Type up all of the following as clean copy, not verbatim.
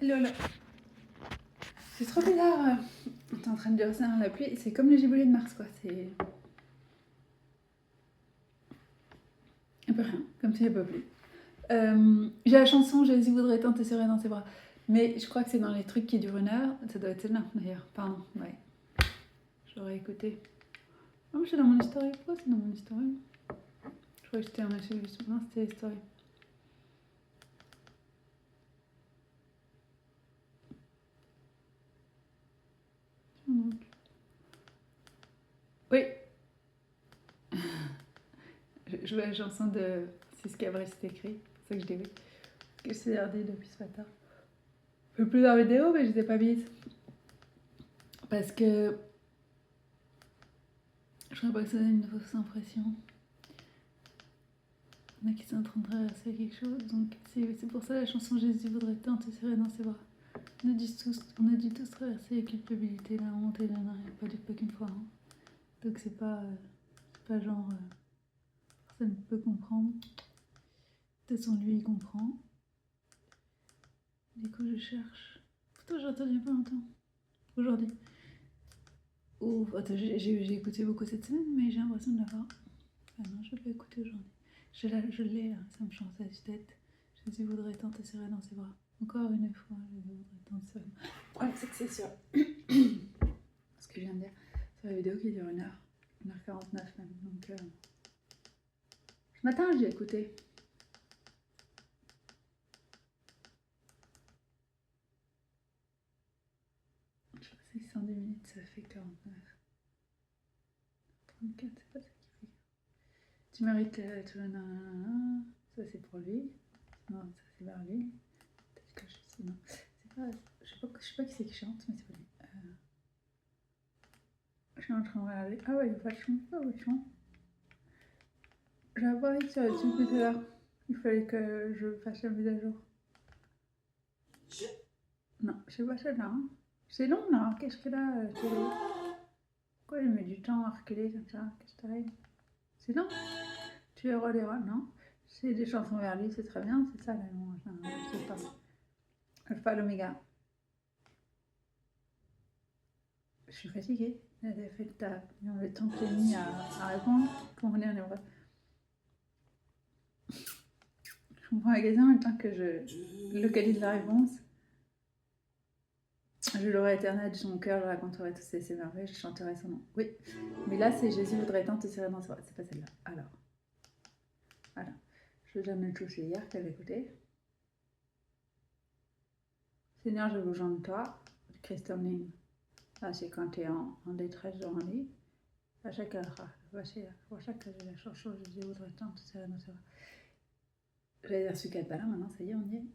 Lol. C'est trop bizarre. T'es en train de dire ça dans la pluie. C'est comme le giboulée de Mars, quoi. C'est. Un peu rien, comme s'il n'y avait pas plu. J'ai la chanson Jésus voudrait tant te serrer dans ses bras. Mais je crois que c'est dans les trucs qui durent 1 heure. Ça doit être celle-là, d'ailleurs. Pardon, ouais. J'aurais écouté. Oh, c'est dans mon story. Pourquoi c'est dans mon story? Je crois que c'était un machin. Non, c'était les stories. Oui. Je vois la chanson de. C'est ce qu'Abril s'est écrit. C'est ça que je l'ai vu. Que c'est RD depuis ce matin. Je peux plus dans la vidéo, mais je les ai pas mises. Parce que. Je crois pas que ça donne une fausse impression. Il y en a qui sont en train de traverser quelque chose. Donc c'est pour ça la chanson Jésus voudrait tant te serrer dans ses bras. On a dû tous traverser la culpabilité, la honte et la n'arrive pas qu'une fois. Hein. Donc c'est pas genre. Personne ne peut comprendre. De toute façon, lui, il comprend. Du coup, je cherche. Pourtant, j'ai entendu il y a pas longtemps. Aujourd'hui. Ouf, attends, j'ai écouté beaucoup cette semaine, mais j'ai l'impression de l'avoir. Ah non, je vais pas écouter aujourd'hui. Je l'ai là, ça me change la tête. Jésus voudrait tant te serrer dans ses bras. Encore une fois, Jésus voudrait tant te serrer. Le problème, c'est que c'est sûr. Ce que je viens de dire, sur la vidéo qui dure 1 heure. 1h49 même. Donc, ce matin, j'ai écouté. Je crois que c'est 110 minutes, ça fait 49. 34, c'est pas ça qui fait. Tu mérites tout le nanana. Ça, c'est pour lui. Non, ça, c'est vers lui. Peut-être que je sais, non. C'est pas. Je sais pas qui c'est qui chante, mais c'est pas lui. Je suis en train de regarder. Ah ouais, il y a pas de chant. Ah ouais, chant. J'avais pas envie sur YouTube tout à l'heure. Il fallait que je fasse la mise à jour. Non, c'est pas celle-là. Hein. C'est long là. Qu'est-ce que là pourquoi il met du temps à reculer comme ça? Qu'est-ce que t'arrive? C'est long. Tu es roi des rois, non? C'est des chansons vers lui, c'est très bien. C'est ça là. Non, je sais pas. Alpha l'oméga. Je suis fatiguée. Elle a fait le taf. Le temps que j'ai mis à répondre. Comprenez, on est vrai. Je comprends la question en même temps que je localise la réponse. Je l'aurai éternel de son cœur, je raconterai toutes ses merveilles, je chanterai son nom. Oui, mais là c'est Jésus voudrait tant te serrer dans ses bras. C'est pas celle-là. Alors, voilà. Je vais jamais le toucher hier qu'elle écouté. Seigneur, je vous chante toi, Christophe Ning. Là, c'est quand tu es en détresse dans un lit. À chaque heure, voici, pour chaque que j'ai la chanson, Jésus voudrait tant te serrer dans ses bras. J'avais dire celui qui est pas là, maintenant ça y est, on y est.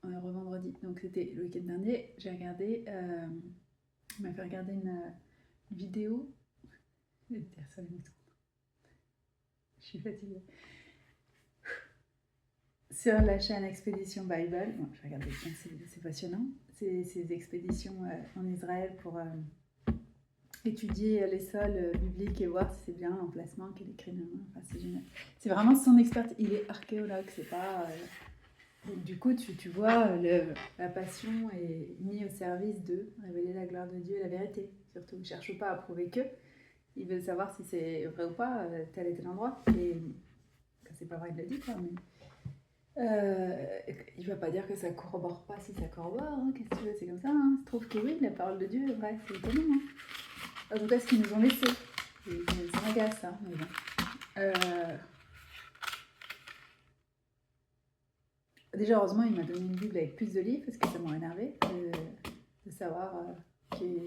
On est vendredi. Donc c'était le week-end dernier. J'ai regardé. Il m'a fait regarder une vidéo. Je suis fatiguée. Sur la chaîne Expédition Bible, bon, je regardais, c'est passionnant. C'est ces expéditions en Israël pour étudier les sols bibliques et voir si c'est bien l'emplacement qu'il écrit. Enfin, c'est génial. C'est vraiment son expertise. Il est archéologue, c'est pas. Donc, du coup, tu vois, la passion est mise au service de révéler la gloire de Dieu et la vérité. Surtout, il ne cherche pas à prouver que. Il veut savoir si c'est vrai ou pas, tel et tel endroit. Et c'est pas vrai de le dire, mais. Il va pas dire que ça corrobore pas si ça corrobore, hein. Qu'est-ce que tu veux, c'est comme ça. Hein. Je trouve que oui, la parole de Dieu est vraie, c'est étonnant. Hein. En tout cas, ce qu'ils nous ont laissé. Ça m'agace, hein, mais bon. Déjà, heureusement, il m'a donné une Bible avec plus de livres parce que ça m'a énervé de savoir qu'il.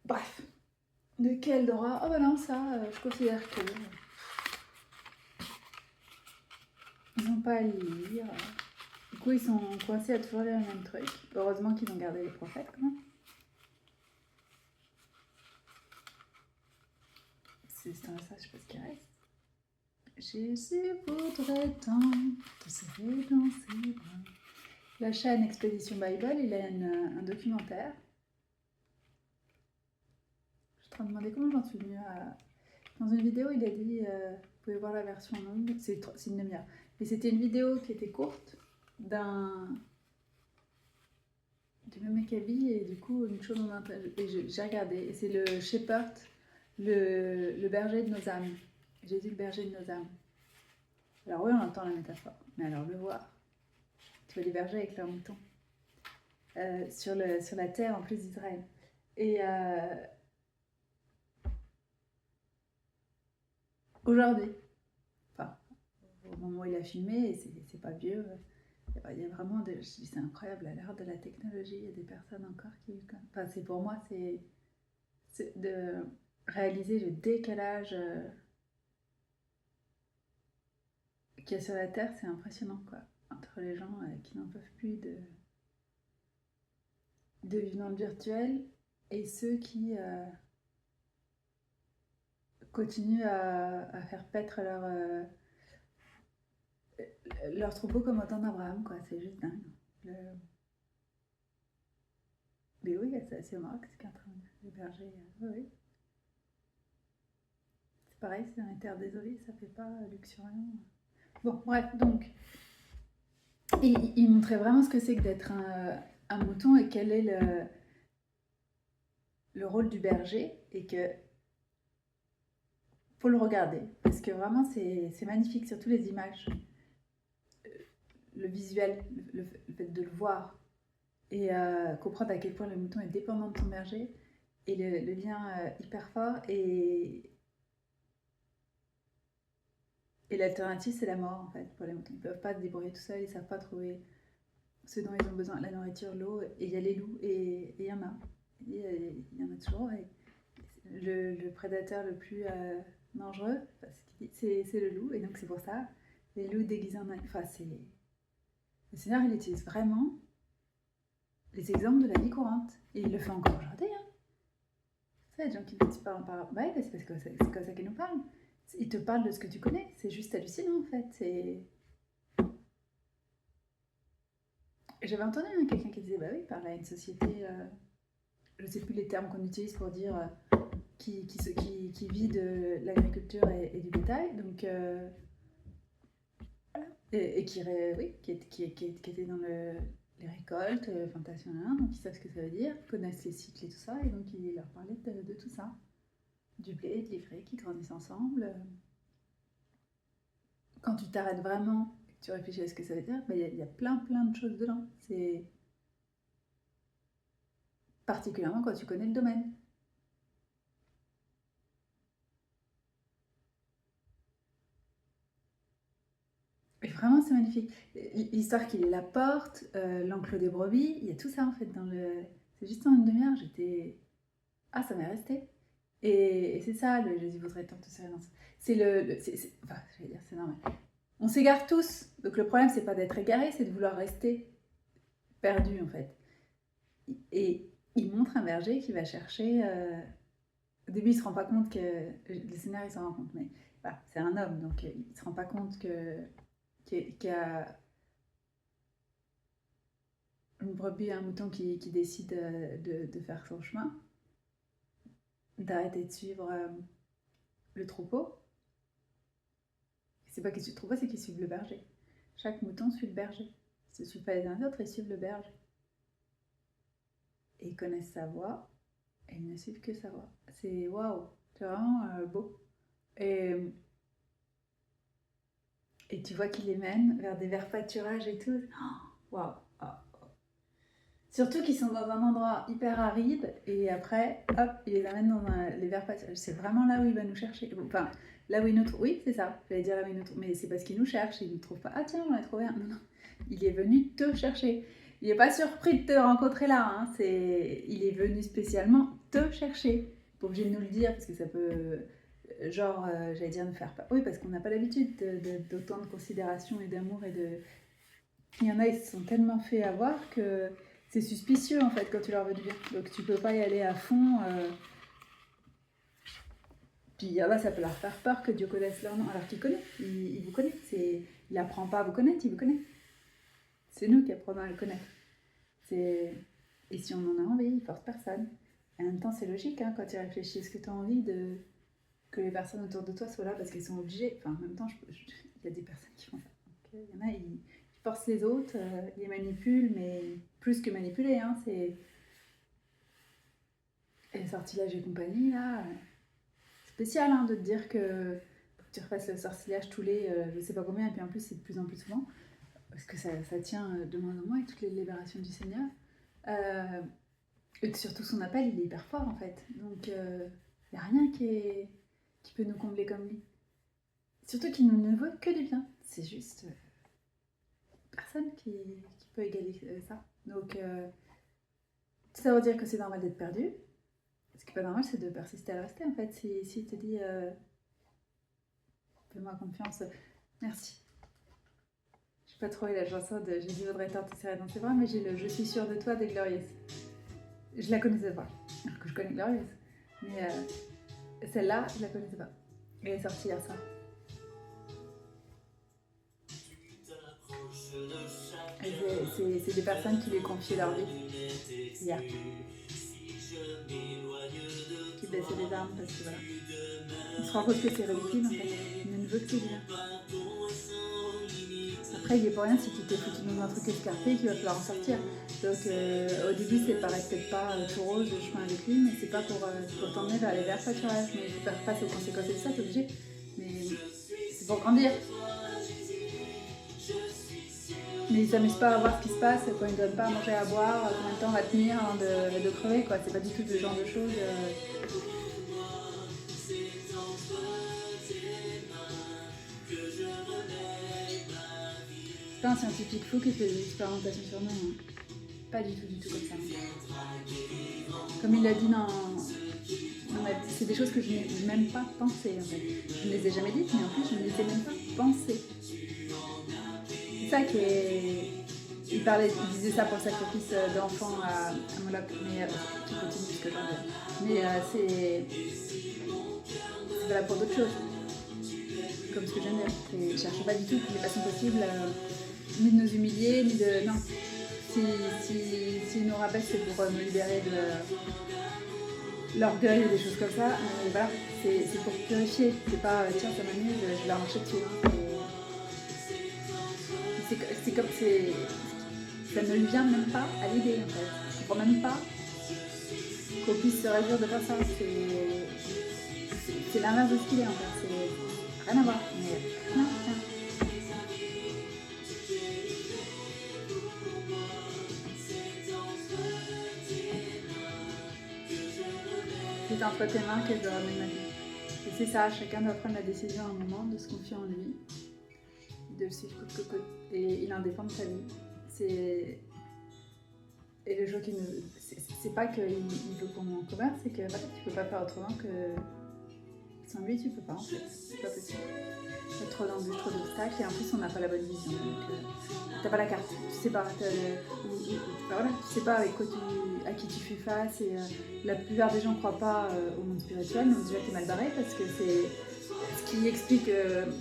Bref. De quel Dora? Oh bah non, ça, je considère que. Ils n'ont pas à lire. Du coup, ils sont coincés à toujours lire le même truc. Heureusement qu'ils ont gardé les prophètes, quand même. C'est ça, je sais pas ce qui reste. Jésus voudrait tant te serrer dans ses bras. La chaîne Expédition Bible, il a un documentaire. Je suis en train de demander comment j'en suis venue à. Dans une vidéo, il a dit, vous pouvez voir la version longue, c'est une demi-heure. Et c'était une vidéo qui était courte du même Maccabi, et du coup, une chose j'ai regardé, et c'est le shepherd, le berger de nos âmes. Jésus, le berger de nos âmes. Alors oui, on entend la métaphore, mais alors le voir. Tu vois les bergers avec leurs moutons sur la terre en plus d'Israël. Et aujourd'hui, enfin, au moment où il a filmé, et c'est pas vieux, il y a vraiment, c'est incroyable, à l'ère de la technologie, il y a des personnes encore qui... Enfin, c'est pour moi, c'est de réaliser le décalage qu'il y a sur la Terre, c'est impressionnant, quoi. Entre les gens qui n'en peuvent plus de vivre dans le virtuel et ceux qui continuent à faire paître leur troupeau comme au temps d'Abraham, quoi. C'est juste dingue. Mais oui, c'est assez marrant ce qu'un train de berger. Oui. C'est pareil, c'est dans les terres désolées, ça fait pas luxuriant. Bon, bref, donc, il montrait vraiment ce que c'est que d'être un mouton et quel est le rôle du berger, et que faut le regarder parce que vraiment c'est magnifique, surtout les images, le visuel, le fait de le voir et comprendre à quel point le mouton est dépendant de son berger, et le lien hyper fort, et l'alternative c'est la mort en fait pour les moutons. Ils peuvent pas se débrouiller tout seuls, ils savent pas trouver ce dont ils ont besoin, la nourriture, l'eau, et il y a les loups, et il y en a. Il y en a toujours. Et le prédateur le plus dangereux, c'est le loup, et donc c'est pour ça, les loups déguisés en... Enfin, le Seigneur, il utilise vraiment les exemples de la vie courante, et il le fait encore aujourd'hui. Hein. Ça, les gens qui te parlent par... Bah, c'est parce que c'est comme ça qu'ils nous parlent. Ils te parlent de ce que tu connais, c'est juste hallucinant en fait. J'avais entendu quelqu'un qui disait, bah oui, il parlait à une société, je ne sais plus les termes qu'on utilise pour dire, qui vit de l'agriculture et du bétail, donc, et qui était dans les récoltes, fantasmation, donc ils savent ce que ça veut dire, connaissent les cycles et tout ça, et donc il leur parlait de tout ça, du blé, de l'ivraie qui grandissent ensemble. Quand tu t'arrêtes vraiment, tu réfléchis à ce que ça veut dire, bah, y a plein de choses dedans. C'est particulièrement quand tu connais le domaine. Et vraiment, c'est magnifique. L'histoire qu'il la porte, l'enclos des brebis, il y a tout ça en fait dans le. C'est juste en une demi-heure, j'étais. Ah, ça m'est resté. Et c'est ça, le Jésus voudrait tant te serrer dans son... C'est enfin, je vais dire, c'est normal. On s'égare tous. Donc le problème, c'est pas d'être égaré, c'est de vouloir rester perdu en fait. Et il montre un berger qui va chercher. Au début, il se rend pas compte que. Le Seigneur, il s'en rend compte, mais voilà, c'est un homme, donc il se rend pas compte qu'il y a une brebis, un mouton qui décide de faire son chemin, d'arrêter de suivre le troupeau. C'est pas qu'ils suivent le troupeau, c'est qu'ils suivent le berger. Chaque mouton suit le berger. Ils ne se suivent pas les uns les autres, ils suivent le berger. Et ils connaissent sa voix, et ils ne suivent que sa voix. C'est waouh, c'est vraiment beau. Et tu vois qu'il les mène vers des verts pâturages et tout. Waouh! Oh. Surtout qu'ils sont dans un endroit hyper aride, et après, hop, il les amène dans les verts pâturages. C'est vraiment là où il va nous chercher. Enfin, là où il nous trouve. Oui, c'est ça. J'allais dire là où il nous trouve. Mais c'est parce qu'il nous cherche. Il ne nous trouve pas. Ah tiens, on a trouvé un. Non, non. Il est venu te chercher. Il n'est pas surpris de te rencontrer là. Hein. Il est venu spécialement te chercher. Pas obligé de nous le dire parce que ça peut. Genre, j'allais dire nous faire peur. Oui, parce qu'on n'a pas l'habitude d'autant de considération et d'amour et de. Il y en a, ils se sont tellement fait avoir que c'est suspicieux en fait quand tu leur veux du bien. Donc tu peux pas y aller à fond. Puis il y en a, ça peut leur faire peur que Dieu connaisse leur nom. Alors qu'il connaît, il vous connaît. Il n'apprend pas à vous connaître, il vous connaît. C'est nous qui apprenons à le connaître. Et si on en a envie, il force personne. Et en même temps, c'est logique hein, quand tu réfléchis. Est-ce que tu as envie que les personnes autour de toi soient là parce qu'elles sont obligées? Enfin, en même temps, il y a des personnes qui font ça. Il y en a, ils forcent les autres, ils les manipulent, mais plus que manipuler, hein, c'est... Et le sortilège et compagnie, là, spécial hein, de te dire que tu refasses le sortilège tous les je sais pas combien, et puis en plus c'est de plus en plus souvent, parce que ça tient de moins en moins avec toutes les libérations du Seigneur. Et que surtout son appel, il est hyper fort en fait. Donc il n'y a rien qui peut nous combler comme lui. Surtout qu'il ne veut que du bien. C'est juste personne qui peut égaler ça. Donc ça veut dire que c'est normal d'être perdu. Ce qui n'est pas normal, c'est de persister à le rester en fait. Si il te dit fais-moi confiance, merci. Je n'ai pas trouvé la chanson de Jésus voudrait tant te serrer dans ses bras, mais j'ai le je suis sûre de toi des Glorieuses. Je la connaissais pas, alors que je connais Glorieuses. Mais celle-là, je la connaissais pas. Elle est sortie hier soir. C'est des personnes qui lui confiaient leur vie hier. Qui baissaient les armes parce que voilà. On se rend compte que c'est ridicule en fait. Il ne veut que c'est bien. Après, il est pour rien si tu t'es foutu dans un truc escarpé qu'il va falloir en sortir. Donc au début, ça paraît peut-être pas tout rose le chemin avec lui, mais c'est pas pour t'emmener vers les verts pâturages. Mais il faut faire face aux conséquences de ça, t'es obligé. Mais c'est pour grandir. Mais il s'amuse pas à voir ce qui se passe quand il ne donne pas à manger à boire, combien de temps on va tenir avant de crever, quoi. C'est pas du tout ce genre de choses. C'est pas un scientifique fou qui fait des expérimentations sur nous. Hein. Pas du tout comme ça. Comme il l'a dit dans... C'est des choses que je n'ai même pas pensé en fait. Je ne les ai jamais dites, mais en plus je ne les ai même pas pensées. C'est ça qui est... Il disait ça pour le sacrifice d'enfants à Moloch, mais tu continues ce que j'en dis. Mais c'est valable pour d'autres choses. Comme ce que je viens de dire. Je cherche pas du tout toutes les façons possibles, ni de nous humilier, ni de... Non. Si nous rappelle, c'est pour nous libérer de l'orgueil et des choses comme ça. Mais voilà, c'est pour purifier. C'est pas, tiens, ça m'amuse, je vais marcher dessus. Hein. C'est comme... Ça ne lui vient même pas à l'idée, en fait. Je ne comprends même pas qu'on puisse se réjouir de faire ça. C'est l'inverse de ce qu'il est, en fait. C'est rien à voir. Mais non, rien. C'est entre tes mains que je ramène ma vie. Et c'est ça, chacun doit prendre la décision à un moment de se confier en lui, de le suivre coûte que coûte. Et il en dépend de sa vie. Et le jour qu'il ne... C'est pas qu'il veut qu'on en commerce, c'est que voilà, tu peux pas faire autrement que... Sans lui, tu peux pas en fait. C'est pas possible. Il y a trop d'embûches, trop d'obstacles, et en plus, on n'a pas la bonne vision. Donc, t'as pas la carte. Tu sais pas, voilà, tu sais pas avec quoi à qui tu fais face. Et la plupart des gens ne croient pas au monde spirituel, donc déjà t'es mal barré parce que c'est ce qui explique.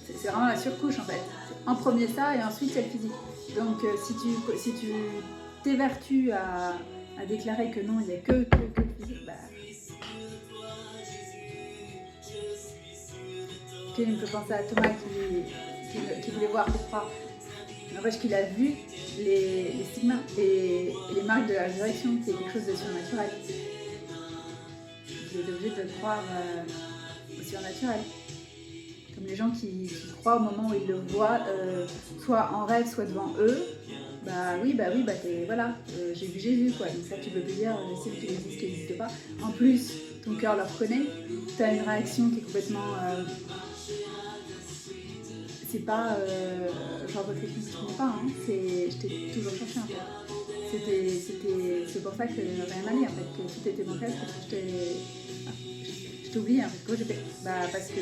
C'est vraiment la surcouche en fait. En premier ça, et ensuite il y a le physique. Donc si tu t'évertues à déclarer que non, il n'y a que le physique, bah. Il me fait penser à Thomas qui voulait voir pour croire. N'empêche qu'il a vu les stigmas et les marques de la résurrection, qui est quelque chose de surnaturel. Il est obligé de croire au surnaturel. Comme les gens qui croient au moment où ils le voient, soit en rêve, soit devant eux. Bah oui, voilà, j'ai vu Jésus quoi. Donc ça tu peux te dire, je sais qu'il existe, qu'il n'existe pas. En plus, ton cœur le reconnaît, tu as une réaction qui est complètement... c'est pas genre de quelque chose que je ne connais pas, hein. Je t'ai toujours cherché en fait. C'est pour ça que rien n'allait en fait, que tout était bancal, parce que je t'ai oublié en fait. Pourquoi j'ai fait parce que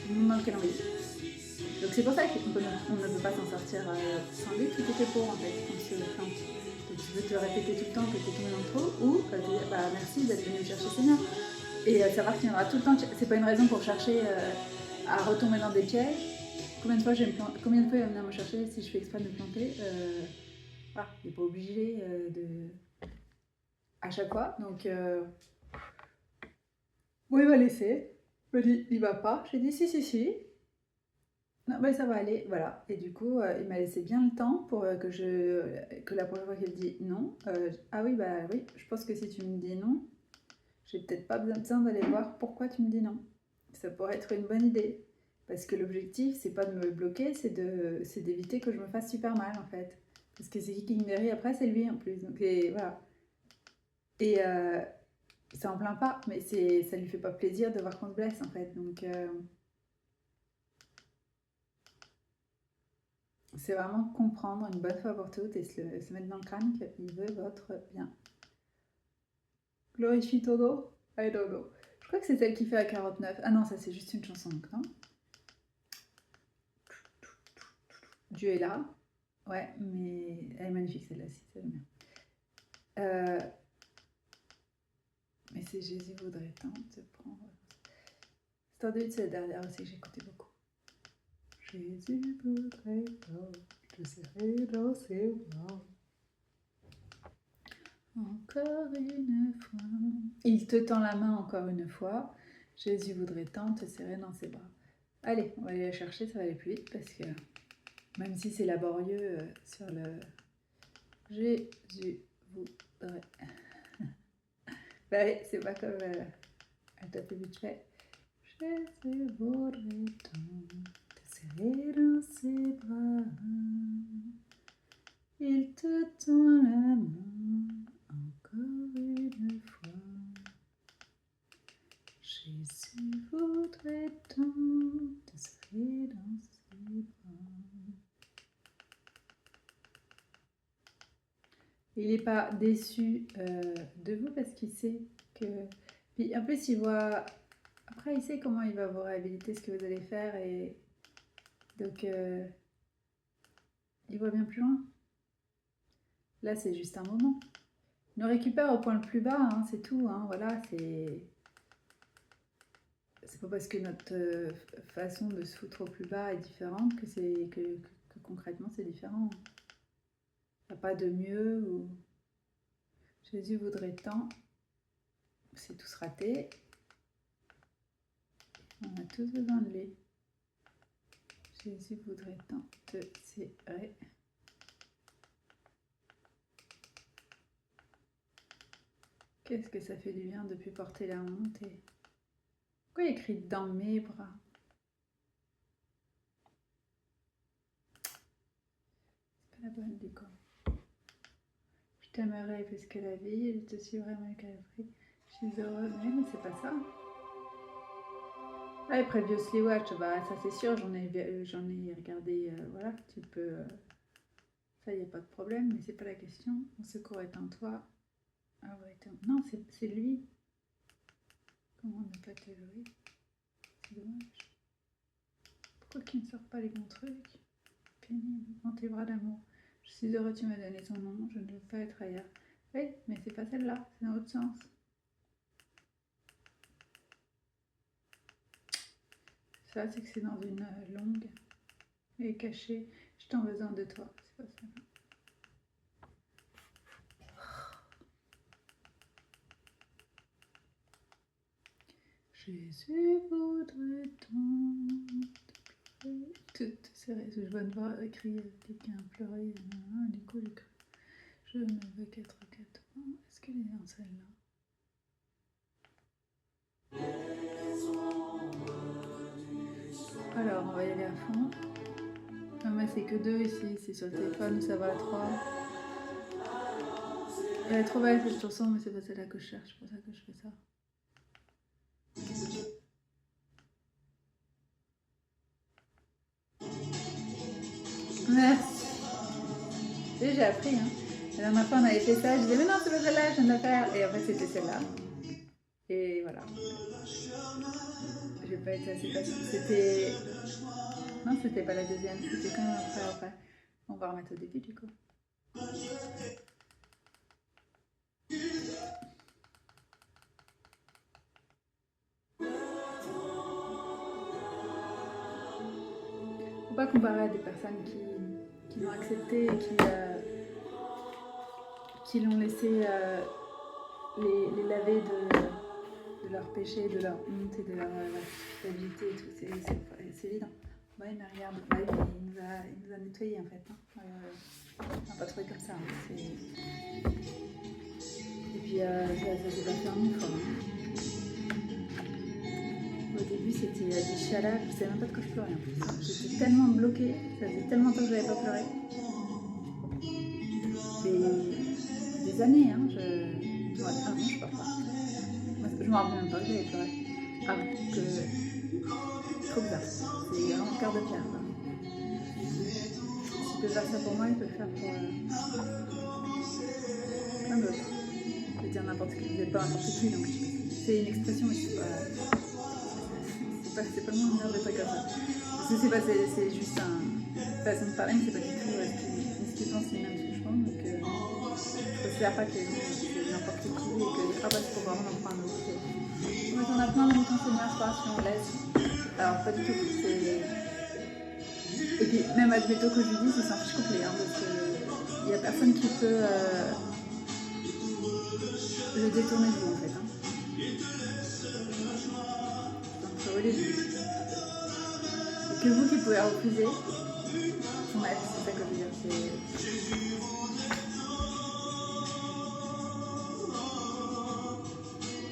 le monde dans lequel on vit. Donc c'est pour ça qu'on ne peut pas s'en sortir sans lui, tout était pour en fait, on se plante. Donc tu veux te répéter tout le temps que tu es tombé dans le trou, ou te dire merci d'être venu me chercher Seigneur. Et savoir qu'il y en aura tout le temps, c'est pas une raison pour chercher à retomber dans des pièges. Combien de fois il va venir me chercher si je fais exprès de me planter, voilà, il n'est pas obligé à chaque fois. Donc bon, il va laisser. Il m'a dit il va pas. J'ai dit si. Non, bah, ça va aller, voilà. Et du coup, il m'a laissé bien le temps pour que la prochaine fois qu'il me dit non, ah oui, bah oui, je pense que si tu me dis non, j'ai peut-être pas besoin d'aller voir pourquoi tu me dis non. Ça pourrait être une bonne idée. Parce que l'objectif, c'est pas de me bloquer, c'est d'éviter que je me fasse super mal en fait. Parce que c'est qui me guérit après, c'est lui en plus. Donc et, voilà. Et ça en plaint pas, mais ça lui fait pas plaisir de voir qu'on se blesse en fait. Donc c'est vraiment comprendre une bonne fois pour toutes et se mettre dans le crâne qu'il veut votre bien. Glorifie todo? I don't know. Je crois que c'est celle qui fait à 49. Ah non, ça c'est juste une chanson, donc non. Dieu est là. Ouais, mais elle est magnifique celle-là, si c'est le mien. Mais c'est Jésus voudrait tant te prendre. C'est en début de cette dernière aussi que j'écoutais beaucoup. Jésus voudrait tant te serrer dans ses bras. Encore une fois. Il te tend la main encore une fois. Jésus voudrait tant te serrer dans ses bras. Allez, on va aller la chercher, ça va aller plus vite parce que même si c'est laborieux sur le Jésus voudrait. Bah oui, c'est pas comme elle t'a fait vite fait. Jésus voudrait tant te serrer dans ses bras. Il te tend la main encore une fois. Jésus voudrait tant te serrer dans ses bras. Il n'est pas déçu de vous parce qu'il sait que... Puis en plus, il voit... Après, il sait comment il va vous réhabiliter ce que vous allez faire et... Donc, il voit bien plus loin. Là, c'est juste un moment. Il nous récupère au point le plus bas, hein, c'est tout. Hein, voilà, c'est pas parce que notre façon de se foutre au plus bas est différente que concrètement c'est différent. Il n'y a pas de mieux ou... Jésus voudrait tant. C'est tous raté. On a tous besoin de lui. Jésus voudrait tant te serrer. Qu'est-ce que ça fait du bien de ne plus porter la honte et... Pourquoi il écrit dans mes bras? C'est pas la bonne du coup. Je t'aimerai plus que la vie, je te suivrai malgré le prix. Je suis heureuse, mais c'est pas ça. Ah, et Previously Watch, bah ça c'est sûr, j'en ai regardé, voilà, tu peux... ça y a pas de problème, mais c'est pas la question. Mon secours est en toi. Ah ouais, non, c'est lui. Comment ne pas te louer? C'est dommage. Pourquoi qu'il ne sort pas les bons trucs? Pénible. Dans tes bras d'amour. Je suis heureux, tu m'as donné ton nom, je ne veux pas être ailleurs. Oui, mais c'est pas celle-là, c'est dans l'autre sens. Ça, c'est que c'est dans une longue et cachée. Je t'en besoin de toi, c'est pas ça. Jésus voudrait tant te serrer. Je viens de voir écrit quelqu'un pleurer. Du coup, j'ai cru. Je ne veux qu'être qu'à toi. Est-ce qu'elle est dans celle-là? Alors, on va y aller à fond. Non, mais c'est que 2 ici. C'est sur le téléphone, ça va à 3. Elle est trop belle cette chanson, mais c'est pas celle-là que je cherche. C'est pour ça que je fais ça. Merci. Tu sais, j'ai appris. Hein. La dernière fois, on avait fait ça. Je disais, mais non, c'est pas celle-là, je viens de la faire. Et en fait, c'était celle-là. Et voilà. J'ai pas été assez patiente. C'était. Non, c'était pas la deuxième. C'était quand même après. On va remettre au début, du coup. Faut pas comparer à des personnes qui l'ont accepté et qui l'ont laissé les laver de leur péché, de leur honte et de leur culpabilité et tout. C'est évident. Ouais, mais regarde, il nous a nettoyé en fait. Hein. On n'a pas trouvé comme ça. Hein. Et puis ça s'est pas fait en une fois. Hein. Au début, c'était des chialas, je savais même pas de quoi je pleurais en plus. J'étais tellement bloquée, ça faisait tellement longtemps que j'avais pas pleuré. Des années, hein. Ouais, non, je pleure pas. Moi, je me rappelle même pas que j'avais pleuré. Ah, que. Trop bizarre. C'est vraiment le cœur de pierre. Quoi. S'il peut faire ça pour moi, il peut le faire pour plein d'autres. Je veux dire n'importe qui, vous n'êtes pas n'importe qui, donc c'est une expression, mais c'est pas le monde de dire des trucs comme ça. C'est juste une façon de parler, mais c'est pas du tout ce qu'ils pensent, ni même ce que je pense. Donc je considère pas que c'est n'importe qui et que ah bah c'est pour vraiment en prendre un autre. Donc on a plein de moutons seigneurs, si on laisse. Alors pas du tout. Et puis même admettons que je lui dise, il s'en fiche complet, hein, parce qu'il n'y a personne qui peut le détourner de vous en fait. Hein. Donc au lieu de que vous qui pouvez refuser son aide, c'est ça que je veux dire.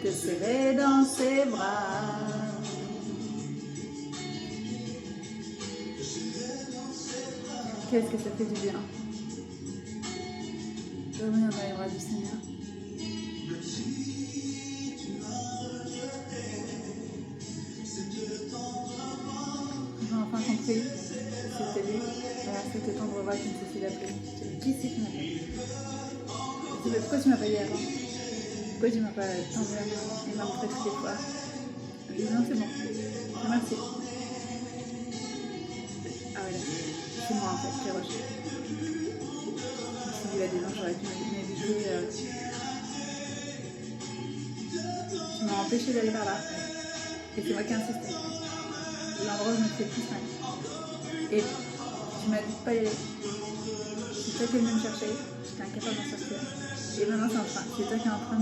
Te serrer dans ses bras. Qu'est-ce que ça fait du bien de revenir dans les bras du Seigneur. J'ai enfin compris que c'était lui. Voilà, c'était tendre voix qui me suffit d'appeler. Qui c'est qui m'appelle? Pourquoi tu m'as pas dit avant? Pourquoi tu m'as pas tendu la main et m'a montré toutes les fois? Je dis non, c'est bon. Merci. Ah ouais, c'est moi en fait qui ai rushé. Je me suis dit, il y a des gens, j'aurais pu m'éviter. Tu m'as empêché d'aller par là. Et c'est moi qui ai insisté. L'endroit où je me fais plus mal. Et tu m'as dit de pas y aller. C'est toi qui es venu me chercher. J'étais incapable d'en sortir. Et maintenant c'est toi qui es en train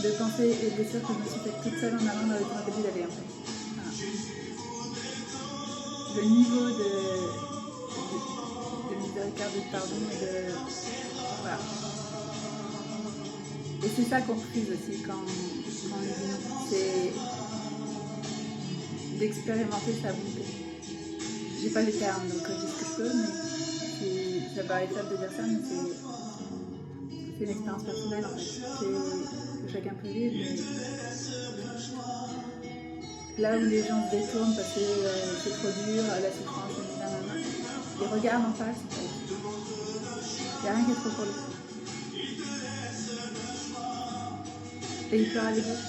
de penser et de dire que je me suis faite toute seule en allant dans le temps que d'aller en fait. Voilà. Le niveau de miséricorde, de pardon et de. Voilà. Et c'est ça qu'on refuse aussi quand on est dit non. C'est d'expérimenter sa bonté. J'ai pas les termes, donc je dis ce que je peux, mais ça paraît simple de dire ça, mais c'est une expérience personnelle en fait, que chacun peut vivre. Mais là où les gens se détournent parce que c'est trop dur, la souffrance, ils regardent en face, en fait. Il n'y a rien qui est trop pour lui. Et il pleure avec vous.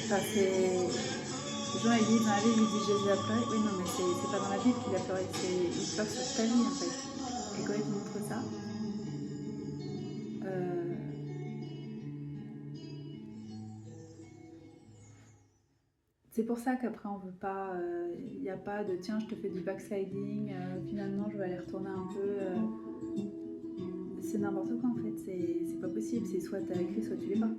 Quand les gens ils disent dans la Bible, ils disent Jésus a pleuré. Oui, non, mais c'est pas dans la Bible qu'il a pleuré, il pleure sur ta vie en fait. Et quand il te montre ça, c'est pour ça qu'après on veut pas, il n'y a pas de tiens, je te fais du backsliding, finalement je vais aller retourner un peu. C'est n'importe quoi en fait, c'est pas possible, c'est soit t'as écrit, soit tu l'es pas.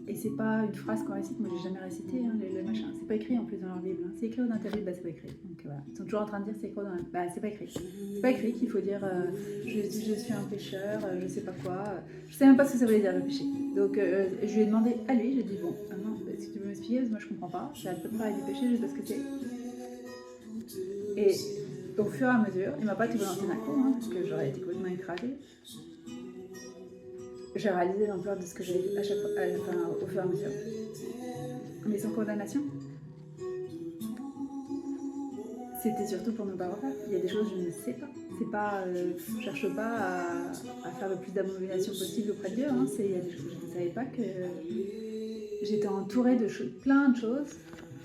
Et c'est pas une phrase qu'on récite, moi j'ai jamais récité hein, le machin, c'est pas écrit en plus dans leur Bible. Hein. C'est écrit dans ta Bible, bah c'est pas écrit. Donc voilà, ils sont toujours en train de dire c'est écrit dans la... Bah c'est pas écrit. C'est pas écrit qu'il faut dire je suis un pécheur, je sais pas quoi. Je sais même pas ce que ça voulait dire le péché. Donc je lui ai demandé à lui, j'ai dit bon, non, est-ce que tu peux m'expliquer parce que moi je comprends pas, c'est à peu près du péché, je sais pas ce que c'est. Et au fur et à mesure, il m'a pas tout balancé d'un coup, hein, parce que j'aurais été complètement écrasée. J'ai réalisé l'ampleur de ce que j'ai à chaque fois, au fur et à mesure. Mais sans condamnation. C'était surtout pour ne pas refaire. Il y a des choses que je ne sais pas. C'est pas, je cherche pas à faire le plus d'abominations possible auprès de Dieu. Hein. Il y a des choses que je ne savais pas que j'étais entourée de plein de choses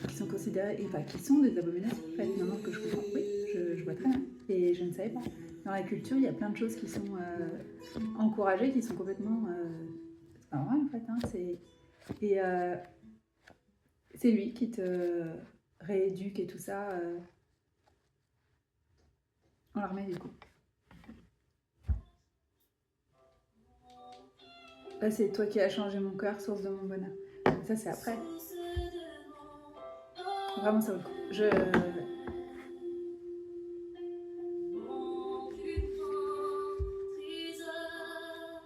qui sont considérées, enfin qui sont des abominations. En fait, maintenant que je comprends, oui, je vois très bien. Et je ne savais pas. Dans la culture, il y a plein de choses qui sont encouragées, qui sont complètement... c'est pas normal en fait. Hein. C'est lui qui te rééduque et tout ça en l'armée du coup. Là, c'est toi qui as changé mon cœur, source de mon bonheur. Donc ça, c'est après. Vraiment, ça vaut le coup.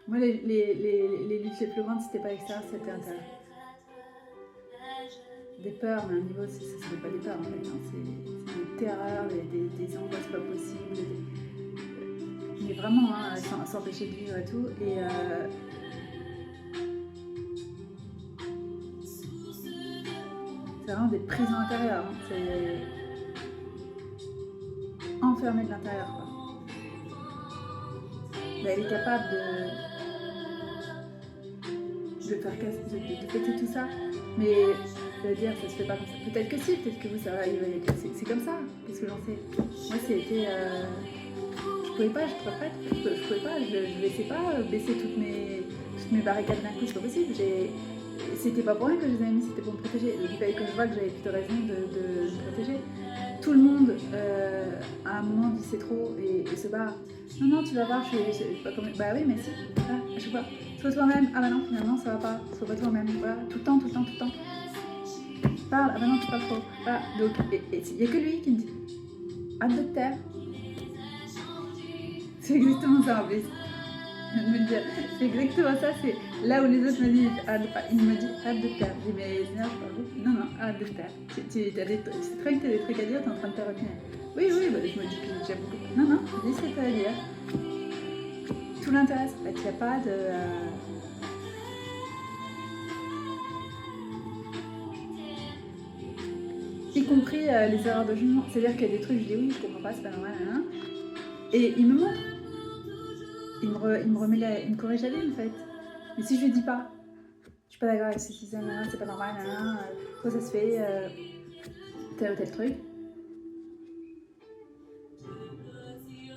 Moi, les luttes les plus grandes, c'était pas extérieur, c'était intérieur. Des peurs, mais à un niveau, c'était pas des peurs en fait. Hein. C'est des terreurs, des angoisses pas possibles. Mais vraiment, hein, sans empêcher de vivre et tout. Et c'est vraiment des prisons intérieures. Hein. C'est enfermé de l'intérieur. Quoi. Mais elle est capable de faire de péter tout ça. Mais je veux dire, ça se fait pas comme ça. Peut-être que si, peut-être que vous, ça va arriver. C'est comme ça. Qu'est-ce que j'en sais? Moi, c'était. Je pouvais pas, je pouvais pas, je laissais pas baisser toutes mes barricades d'un coup, c'est pas possible. C'était pas pour rien que je les avais mis, c'était pour me protéger. Il fallait que je vois que j'avais plutôt raison de me protéger. Tout le monde, à un moment, dit c'est trop et se barre. Non, tu vas voir, je suis pas comme. Bah oui, mais si, ah, je sais pas. Sois toi-même, ah bah non, finalement, ça va pas. Sois pas toi-même, voilà, tout le temps. Parle, ah bah non, tu parles trop. Voilà, donc, il y a que lui qui me dit hâte de te taire. C'est exactement ça en plus. Je viens de me le dire. C'est exactement ça. C'est là où les autres me disent il me dit hâte de te taire. Je dis mais Zina, je parle. Non, hâte de te taire. C'est très que tu as des trucs à dire, tu es en train de te retenir. Oui, bah, je me dis que j'ai beaucoup. Non, dis ce que tu as à dire. Tout l'intéresse. En fait, il n'y a pas de. Y compris les erreurs de jugement. C'est-à-dire qu'il y a des trucs, je dis oui, je comprends pas, c'est pas normal. Hein. Et il me montre. Il me corrige la ligne en fait. Mais si je lui dis pas, je suis pas d'accord avec ceci, c'est pas normal, quoi ça se fait, tel ou tel truc.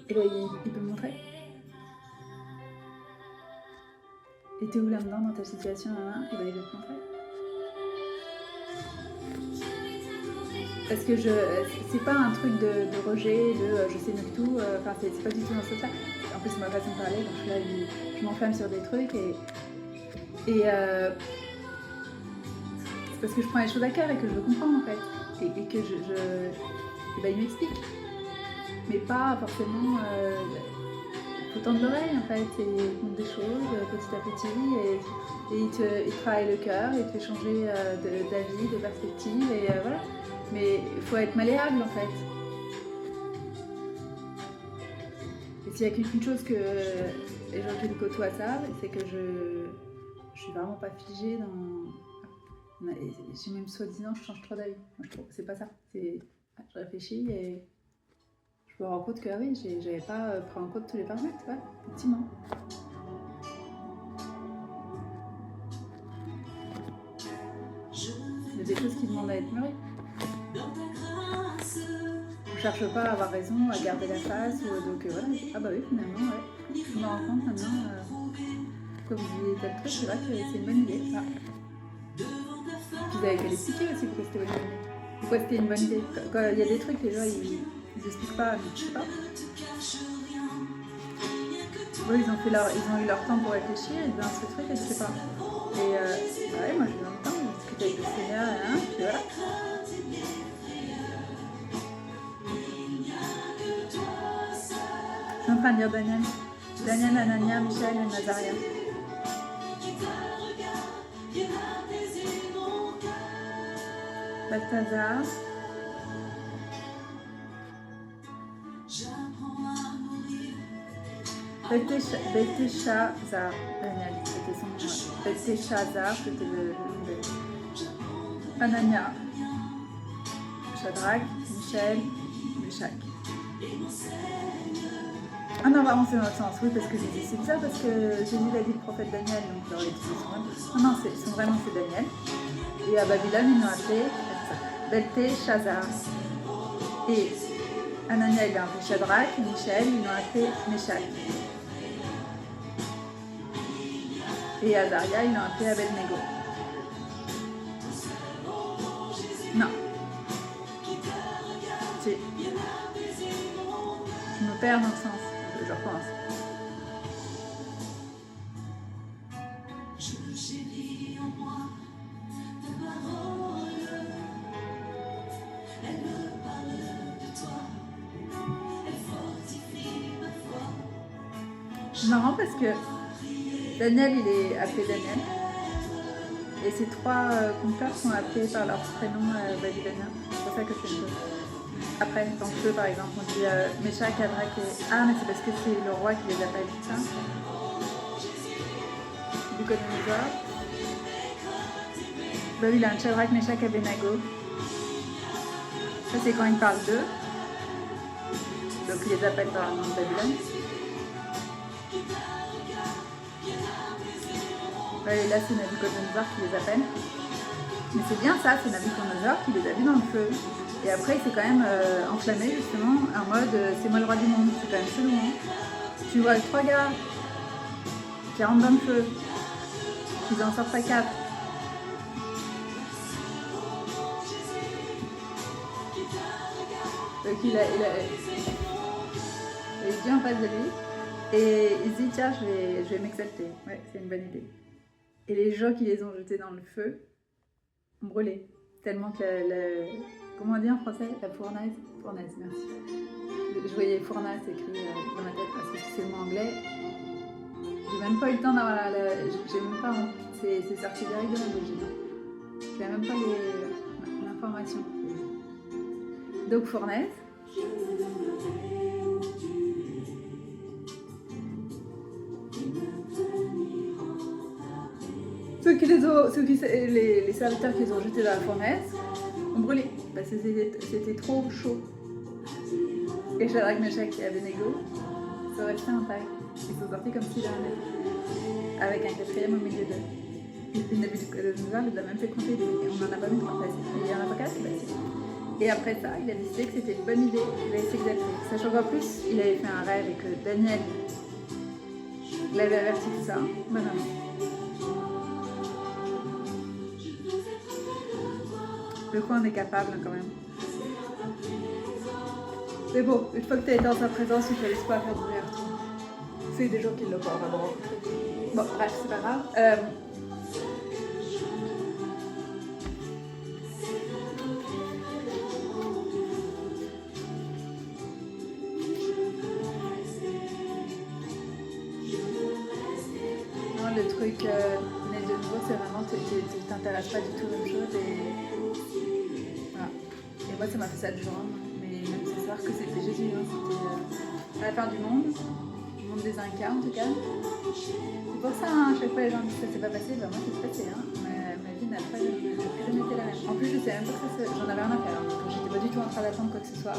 Et là il peut me montrer. Et t'es où là-dedans dans ta situation, et ben il va te montrer. Parce que c'est pas un truc de rejet, je sais mieux que tout, enfin c'est pas du tout dans ce sens-là. En plus c'est ma façon de parler, donc là je m'enflamme sur des trucs et c'est parce que je prends les choses à cœur et que je veux comprendre en fait. Et que et ben, il m'explique. Mais pas forcément faut tendre l'oreille en fait, et il montre des choses petit à petit et il travaille le cœur, il te fait changer d'avis, de perspective et voilà. Mais il faut être malléable en fait. Et s'il y a qu'une chose que les gens qui me côtoient savent, c'est que je suis vraiment pas figée dans. J'ai même soi-disant, je change trop d'avis. Moi je trouve que c'est pas ça. Je réfléchis et je me rends compte que oui, j'avais pas pris en compte tous les paramètres, ouais, effectivement. Il y a des choses qui demandent à être mûries. On cherche pas à avoir raison, à garder la face, donc voilà. Ah bah oui, finalement, ouais. Je me rends compte maintenant, pourquoi vous disiez tel truc, c'est vrai que c'est une bonne idée. Ah. Puis vous avez qu'à l'expliquer aussi pourquoi c'était une bonne idée. Pourquoi c'était une bonne idée. Quand il y a des trucs, les gens ils expliquent pas, mais je sais pas. Oui, ils ont eu leur temps pour réfléchir, et dans ce truc, je sais pas. Et ouais, moi j'ai eu le temps, j'ai discuté avec le Seigneur, puis voilà. Je suis en train de lire Daniel, Anania, Michel et Nazaria. Balthazar. Belteshazzar, Daniel, c'était son nom. Belteshazzar, c'était le nom de Anania, Shadrach, Michel, Meshach. Ah non, vraiment c'est dans l'autre sens, oui, parce que c'est bizarre parce que Jésus l'a dit le prophète Daniel, donc il aurait dit non, c'est Daniel. Et à Babylone, ils l'ont appelé Belteshazzar. Et Anania, il l'a appelé Shadrach, et Michel, ils l'ont appelé Meshach. Et Azaria, ils l'ont appelé Abednego. Non. Je me perds dans le sens. Je recommence. C'est marrant parce que Daniel, il est appelé Daniel. Et ces trois compères sont appelés par leur prénom babylonien. C'est pour ça que c'est une chose. Après, dans le feu, par exemple, on dit Meshach, Shadrach et... Ah, mais c'est parce que c'est le roi qui les appelle, tout ça. Nabuchodonosor. Babylone, Shadrach, Meshach, Abednego. Ça, c'est quand il parle d'eux. Donc, il les appelle par le nom de Babylone. Et là, c'est Nabuchodonosor qui les appelle. Mais c'est bien ça, c'est Nabuchodonosor qui les a vus dans le feu. Et après, il s'est quand même enflammé, justement, en mode c'est moi le roi du monde. C'est quand même chelou, hein. Tu vois 3 gars qui rentrent dans le feu, qu'ils en sortent à 4. Donc il est Dieu en face de lui. Et il se dit tiens, je vais m'exalter. Ouais, c'est une bonne idée. Et les gens qui les ont jetés dans le feu ont brûlé. Tellement que comment on dit en français? La fournaise? Fournaise, merci. Je voyais fournaise écrit dans ma tête parce que c'est le mot anglais. J'ai même pas eu le temps d'avoir j'ai même pas... C'est sorti direct de la bougie. J'ai même pas l'information. Donc fournaise. Les serviteurs qui les ont jetés dans la fournaise ont brûlé parce que c'était trop chaud. Et Shadrach, Meshach et Abednego sont restés intacts. Ils sont sortis comme s'ils avaient avec un quatrième au milieu d'eux. Et Nabuchodonosor les a même fait compter. On n'en a pas mis 3 places. Il y en a pas 4, bah si. Et après ça, il a décidé que c'était une bonne idée. Il allait s'exalter. Sachant qu'en plus, il avait fait un rêve et que Daniel l'avait averti de ça. Voilà. De quoi on est capable quand même. Mais bon, une fois que tu as été dans sa présence, tu ne te laisses pas faire d'ouverture. C'est des gens qui ne l'ont pas vraiment rencontré. Bon, bref, c'est pas grave. Non, le truc né de nouveau, c'est vraiment tu t'intéresses pas du tout aux mêmes choses et voilà. Et moi, ça m'a fait ça de jour, mais même ce soir que c'était Jésus, hein, c'était à la fin du monde des Incas en tout cas. C'est pour ça, hein, à chaque fois les gens disent que ça s'est pas passé, ben moi ça s'est passé, hein. Ma vie n'a plus jamais été la même. En plus, je sais même pas que j'en avais rien à faire, hein. J'étais pas du tout en train d'attendre quoi que ce soit.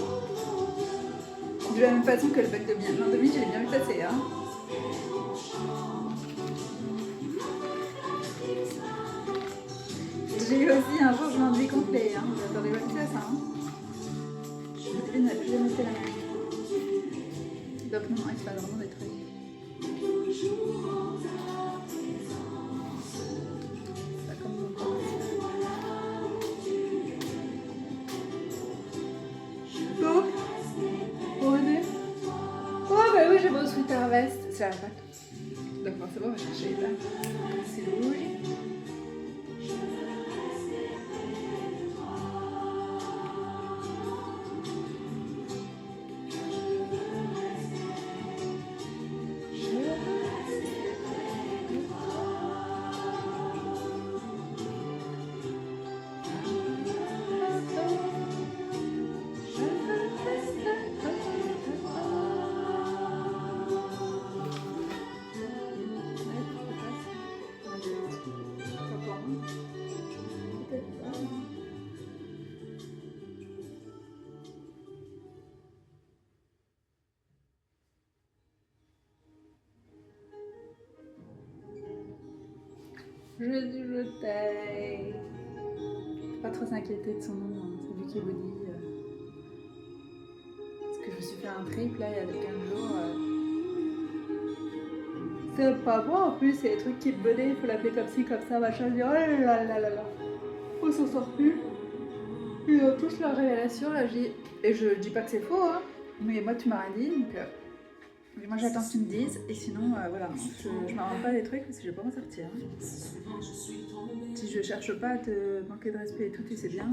De la même façon que le bug de l'an 2000, je l'ai bien vu passer, hein. J'ai eu aussi un changement de vie complet, hein. J'attendais pas plus à ça, hein. Ma vie n'a plus jamais été la même. Donc non, il se passe vraiment des trucs. Pas comme mon corps. Donc, on est... Oh bah oui, j'ai mon sweater veste. C'est la pâte. Donc forcément, on va chercher là. C'est rouge. Jésus, je t'aime. Faut pas trop s'inquiéter de son nom, hein. C'est lui qui vous dit. Parce que je me suis fait un trip là il y a 15 jours. C'est pas bon en plus, c'est des trucs qui me venaient, il faut l'appeler comme ci, comme ça, machin. Je dis oh là là là là là. On s'en sort plus. Ils ont tous leur révélation là, et je dis pas que c'est faux, hein. Mais moi tu m'as rien dit, donc. Moi j'attends que tu me dises, et sinon voilà, je m'invente pas des trucs parce que je vais pas m'en sortir. Si je cherche pas à te manquer de respect et tout, tu sais bien.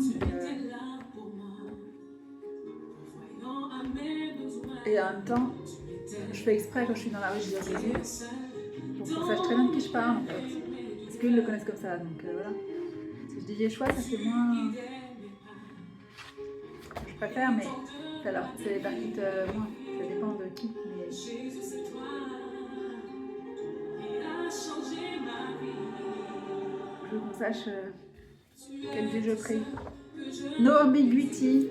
Et en même temps, Je fais exprès quand je suis dans la rue de dire Jésus pour qu'on sache très bien de qui je parle en fait. Parce qu'ils le connaissent comme ça, donc voilà. Si je dis Yeshua, ça fait moins. Je préfère, mais alors, ça les percute moins. Ça dépend de qui. Mais... Je veux qu'on sache quel Dieu je prie. No ambiguity.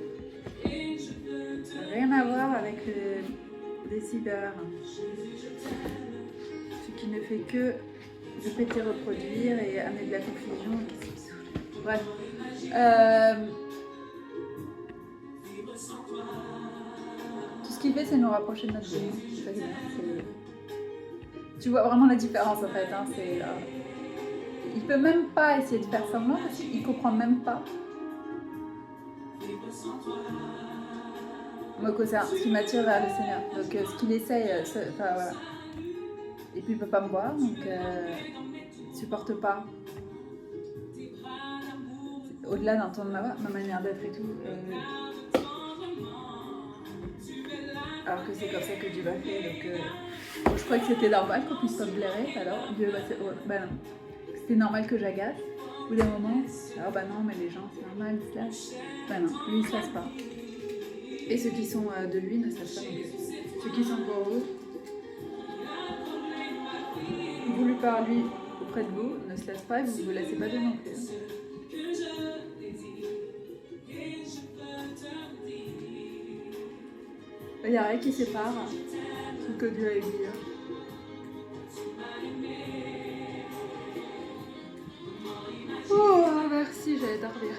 Rien à voir avec le décideur. Ce qui ne fait que répéter, reproduire et amener de la confusion. Bref. Tout ce qu'il fait, c'est nous rapprocher de notre Dieu. Tu vois vraiment la différence en fait. Hein, il peut même pas essayer de faire semblant parce qu'il comprend même pas. Donc c'est ce qui m'attire vers le Seigneur. Donc ce qu'il essaye, voilà. Et puis il peut pas me voir, donc il supporte pas. Au-delà d'entendre ma manière d'être et tout. Alors que c'est comme ça que Dieu m'a fait. Donc je crois que c'était normal qu'on puisse pas me blairer. Alors Dieu bah non. C'était normal que j'agace. Au bout d'un moment, alors bah non, mais les gens c'est normal, ils se lâchent. Bah non, lui il se lasse pas. Et ceux qui sont de lui ne se lâchent pas non plus. Ceux qui sont pour vous, voulus par lui auprès de vous, ne se lassent pas et vous ne vous laissez pas de non plus. Il n'y a rien qui sépare ce que Dieu a dit. Oh, merci, j'allais dormir.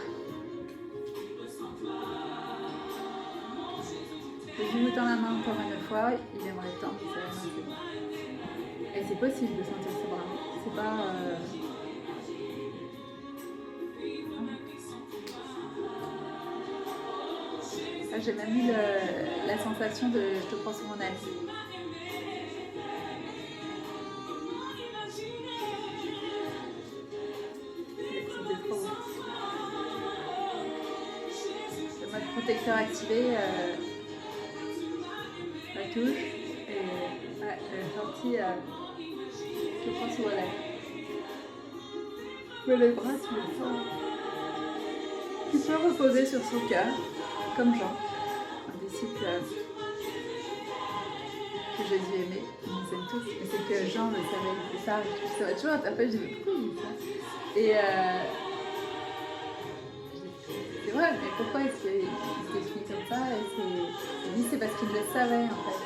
Je lui tends la main encore une fois, il aimerait tant, et c'est possible de sentir ses bras. C'est pas... J'ai même eu la sensation de je te prends sur mon aile. C'était trop bon. Le mode protecteur activé, la touche, et ouais, elle est sortie, je te prends sur mon aile. Mais les bras, tu les sens. Tu peux reposer sur son cœur, comme Jean. Que Jésus aimait, ils nous aiment tous, mais c'est que Jean le savait, c'est ça, ça va toujours interpeller, je dis pourquoi il dit ça. Et c'est vrai, mais pourquoi est-ce qu'il se définit comme ça? Et il dit c'est parce qu'il le savait en fait.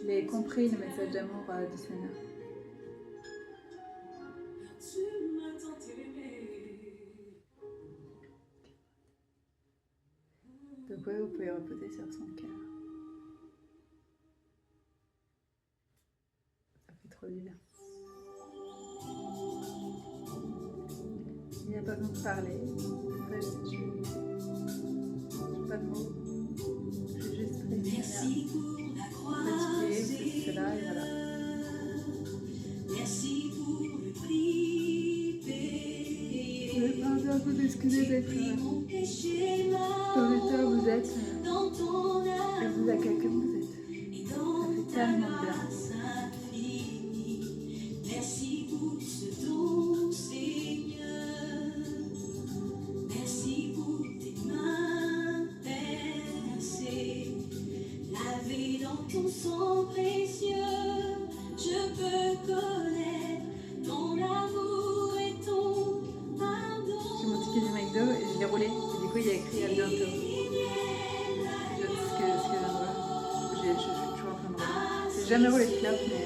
Il a compris le message d'amour du Seigneur. Donc oui, vous pouvez reposer sur son cœur. Ça fait trop du bien. Il n'y a pas besoin de parler. Après, je n'ai pas de mots. Je vais juste prier. Merci pour la fatiguée, cela et voilà. Merci pour le prix payé. Je vais pas vous excuser d'être dans l'état où vous êtes et vous accueillez comme vous êtes. Ça fait tellement bien. Merci pour ce don, Seigneur. Merci pour tes mains percées, lavées dans ton sang précieux. Je peux connaître ton amour et ton pardon. J'ai mon ticket du McDo et je l'ai roulé. Et du coup, il y a écrit à bientôt. Je suis toujours en train de rouler. J'ai jamais roulé de clope, mais...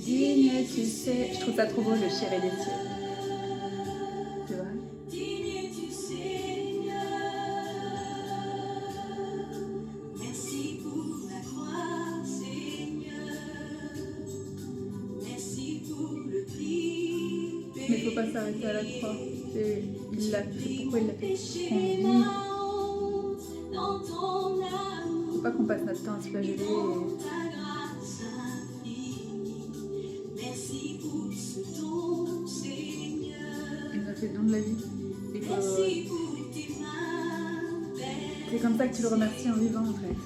Digne tu sais, je trouve ça trop beau, le chéri des cieux. C'est vrai. Mais il faut pas s'arrêter à la croix. Il l'a fait. Pourquoi il l'a fait? Qu'on vive. Faut pas qu'on passe notre temps à se flageller. Il nous a fait le don de la vie. C'est comme ça que tu le remercies en vivant en fait.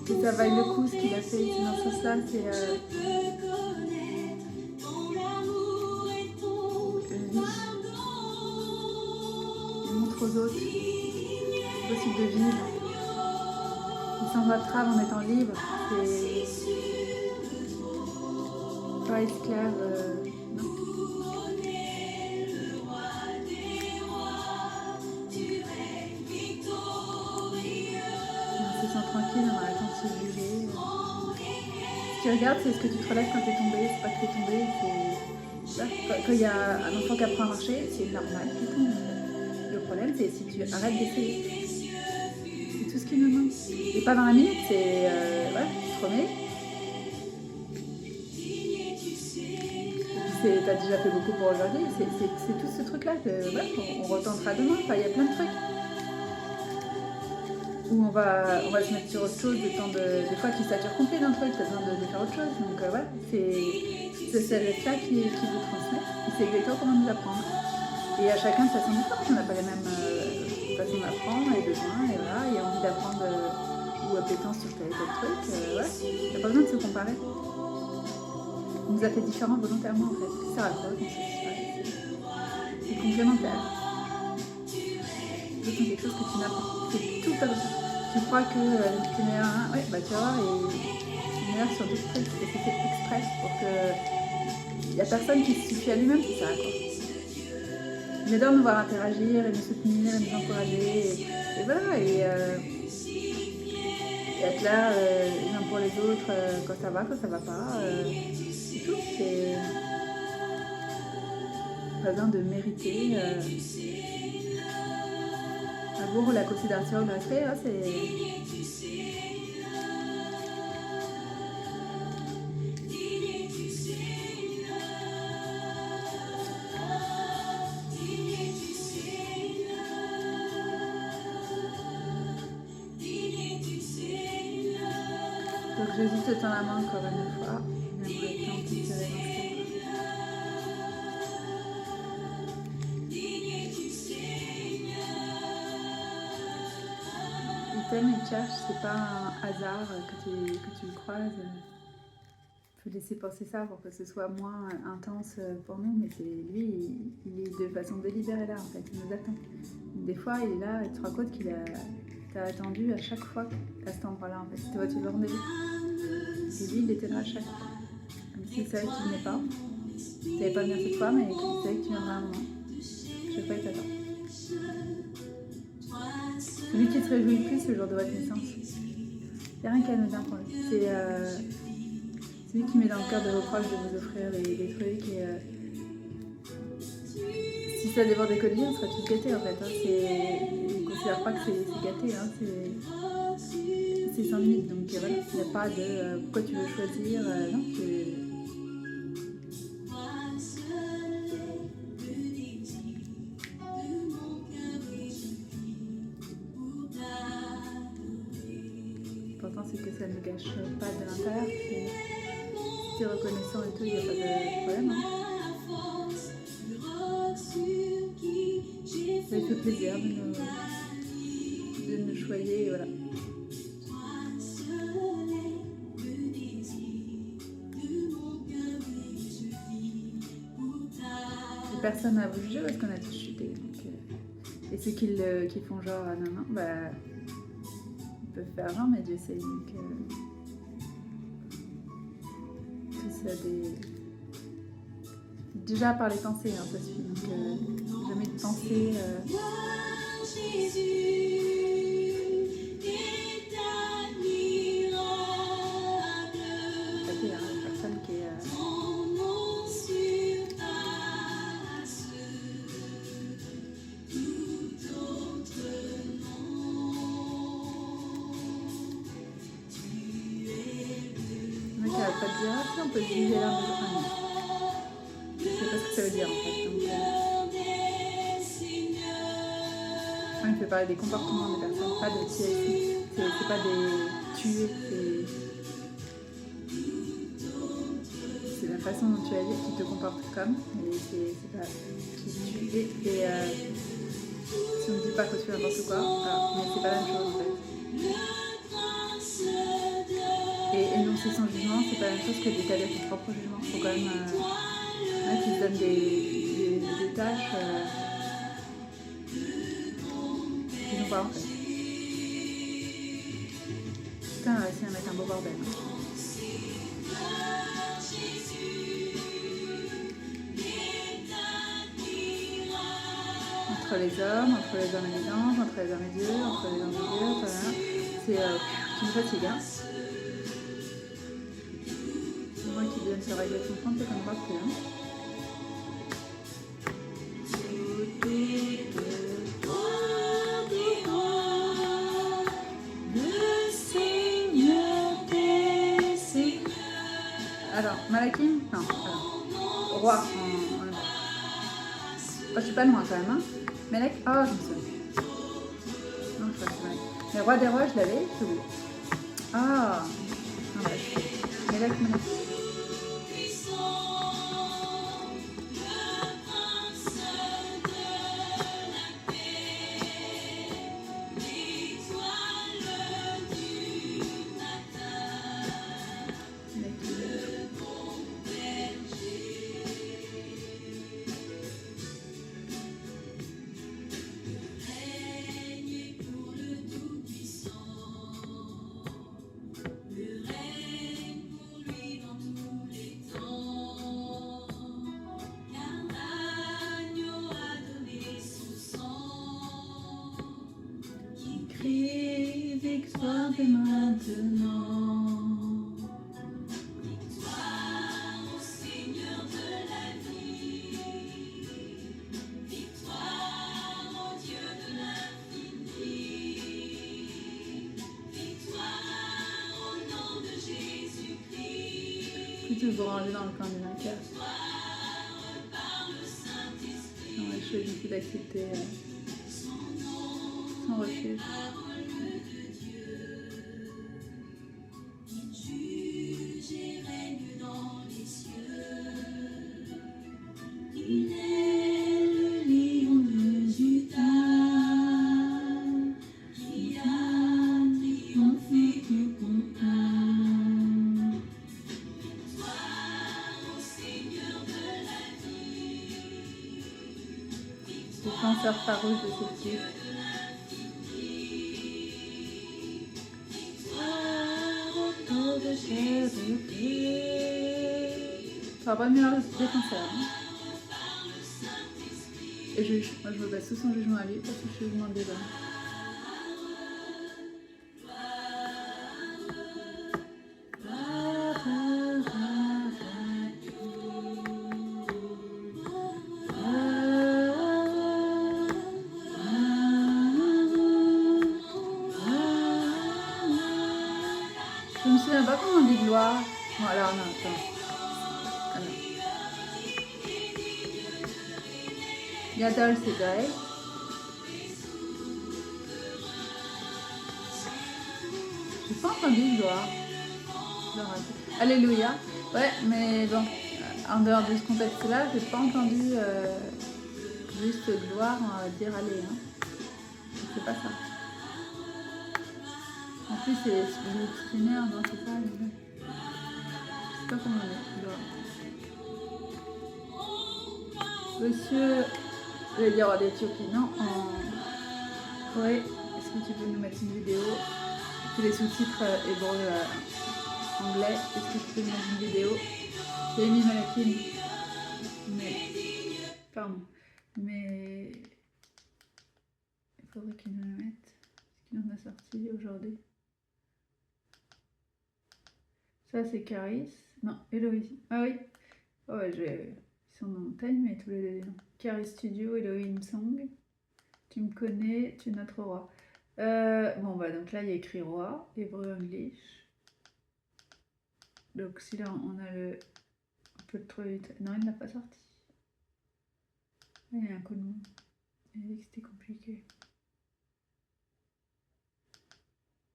Que ça vaille le coup ce qu'il a fait. C'est dans ce sens-là, c'est il montre aux autres. C'est possible de vivre. Il s'en va de trave en étant libre. C'est pas esclave. Non. On se sent tranquille, on arrête de se juger. Ce qui regarde, c'est ce que tu te relèves quand t'es tombé. C'est pas que t'es tombé, c'est... Quand il y a un enfant qui apprend à marcher, c'est normal qu'il tombe. Le problème, c'est si tu arrêtes d'essayer. C'est tout ce qui nous manque. Et pas dans la minute, c'est... voilà, tu te remets. Et puis t'as déjà fait beaucoup pour aujourd'hui. C'est tout ce truc-là. Voilà, on retentera demain. Enfin, il y a plein de trucs. Où on va se mettre sur autre chose. Des fois, tu satures complet d'un truc. T'as besoin de faire autre chose. Donc voilà, c'est celle-là qui vous transmet. Et c'est exactement comment nous apprendre. Et à chacun de façon différente. On n'a pas les mêmes façons d'apprendre et besoins. Et voilà, et envie d'apprendre ou appétence sur tel et tel truc. Voilà. T'as pas besoin de se comparer. On nous a fait différents volontairement en fait. Ça raccroche, on se fait. C'est complémentaire. C'est quelque chose que tu n'as pas. C'est tout à fait. Tu crois que tu es meilleur à un, ouais, bah tu vas voir, et meilleur sur d'autres trucs. Et c'est fait exprès pour que. Il n'y a personne qui se suffit à lui-même, c'est ça quoi. Il adore nous voir interagir et nous soutenir et nous encourager. Et voilà, et être là les uns pour les autres quand ça va pas. C'est tout. C'est pas besoin de mériter. L'amour, la considération, le respect, hein, c'est... Donc Jésus te tend la main encore une fois. J'aimerais tant te tirer dans ce thème et cherche, c'est pas un hasard que tu le croises. Il faut laisser penser ça pour que ce soit moins intense pour nous, mais c'est lui, il est de façon délibérée là en fait, il nous attend. Des fois il est là et tu te rends compte qu'il t'a attendu à chaque fois à cet endroit-là en fait, c'était votre rendez-vous. Et lui il était là à chaque fois. Même s'il savait que tu venais pas, tu n'allais pas venir cette fois, mais il savait que tu viendrais à un moment. Chaque fois il t'attend. C'est lui qui se réjouit le plus le jour de votre naissance. Il n'y a rien qu'anodin pour lui. C'est lui qui met dans le cœur de vos proches de vous offrir des trucs. Et, si ça dépend des colliers, on serait tous gâtés en fait. Hein. Il ne considère pas que c'est gâté. Hein. C'est sans limite. Donc voilà, il n'y a pas de pourquoi tu veux choisir. Non, c'est que ça ne gâche pas de l'intérieur. Si tu es reconnaissant et tout, il n'y a pas de problème. Hein. Ça lui fait plaisir de nous choyer. Et voilà. Et personne n'a à vous juger parce qu'on a tous chuté. Donc, et ceux qui font genre non, bah. Peuvent faire genre, mais Dieu sait. Donc, tout ça déjà par les pensées, hein, ça suffit. Donc, jamais de penser. Personne qui est. dire, ah si on peut utiliser l'arbre de Johannes. Je sais pas ce que ça veut dire en fait. Donc, il me fait parler des comportements des personnes, pas de tuer. C'est pas des tuer, c'est la façon dont tu agis, tu te comportes comme, et c'est pas qui tu es. Et si on ne dit pas que tu fais n'importe quoi, mais c'est pas la même chose en fait. Et énoncer son jugement, c'est pas la même chose que d'établir ton propre jugement. Il faut quand même qui se donne des tâches qu'ils n'ont pas en fait. Putain, on va essayer de mettre un beau bordel. Hein. Entre les hommes et les anges, entre les hommes et Dieu, entre les hommes et Dieu, voilà. C'est tu me fatigues, hein. C'est moi qui donne ce règle de comprendre, c'est comme pas plus, hein. Alors, Malakim? Non, alors. Roi, je suis pas loin quand même, hein. Melek? Ah, je me souviens. Non, je sais pas si c'est Melek. Mais Roi des Rois, je l'avais, j'ai oublié. Ah, non, bref. Melek. Victoire dès maintenant. Victoire au Seigneur de la vie. Victoire au Dieu de l'infini. Victoire au nom de Jésus-Christ. Plutôt vous ranger dans le camp des vainqueurs. Victoire par le Saint-Esprit. On a choisi d'accepter son refuge. Défenseur farouche de cette type. Ça va pas mieux le défenseur. Hein. Et moi je me base sous son jugement à lui parce que je suis jugement des hommes. Je me souviens pas comment on dit gloire. Bon alors non, attends. Ah non. Gadol c'est grec. J'ai pas entendu gloire. Alléluia. Ouais, mais bon, en dehors de ce contexte-là, j'ai pas entendu juste gloire dire allez. Hein. C'est pas ça. En plus, c'est l'exprimaire, non, c'est pas. Je sais pas comment on dit. Monsieur, je vais dire d'Éthiopie, non, en Corée, est-ce que tu peux nous mettre une vidéo? C'est les sous-titres hébreux anglais. Est-ce que tu peux nous mettre une vidéo? J'ai mis Malakim. Mais. Pardon. Mais. Il faudrait qu'il nous la mette. Est-ce qu'il en a sorti aujourd'hui? Ça, c'est Caris. Non, Eloïse. Ah oui. Oh, ouais, ils sont dans mon time, mais tous les deux. Caris Studio, Elohim Song. Tu me connais, tu es notre roi. Bon, bah, donc là, il y a écrit roi, hébreu, anglais. Donc si là on a le... On peut le trouver vite. Non, il l'a pas sorti. Il y a un coup de mou. Il a dit que c'était compliqué.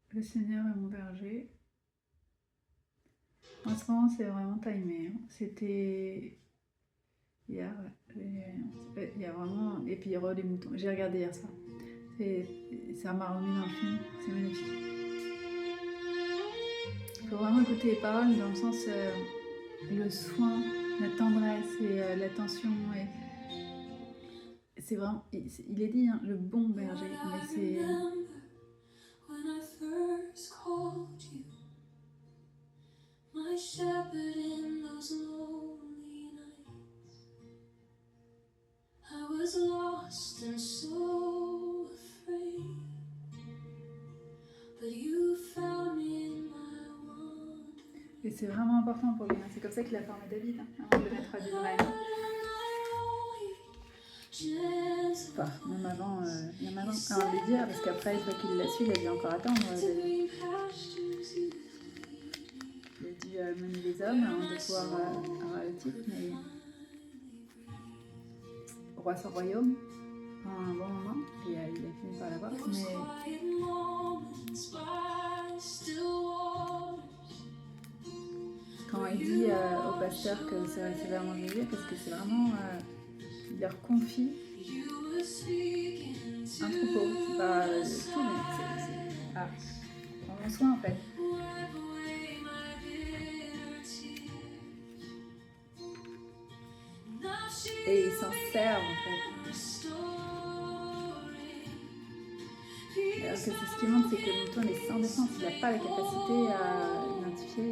Le Seigneur est mon berger. En ce moment, c'est vraiment timé. Hein. C'était hier. Il y a vraiment. Et puis, les moutons. J'ai regardé hier soir. Ça m'a remis dans le film. C'est magnifique. Il faut vraiment écouter les paroles dans le sens le soin, la tendresse et l'attention. Et c'est vraiment. Il est dit, hein, le bon berger. Mais c'est. My shepherd in those lonely nights, I was lost and so afraid, but you found me in my wonder. Et c'est vraiment important pour lui, hein. C'est comme ça qu'il a formé David, hein, avant de le mettre à d'Israël. Enfin, même avant, avant de lui dire, parce qu'après, une fois qu'il l'a su, il a dû encore attendre. Il a dû mener les hommes avant de pouvoir avoir le titre, mais roi sans royaume pendant un bon moment, et il a fini par l'avoir. Mais quand il dit au pasteur que c'est vraiment Jésus, parce que c'est vraiment, il leur confie un troupeau, c'est pas tout, mais c'est prendre soin en fait. Et il s'en sert en fait. Alors que c'est ce qui montre, c'est que le mouton est sans défense, il n'a pas la capacité à identifier.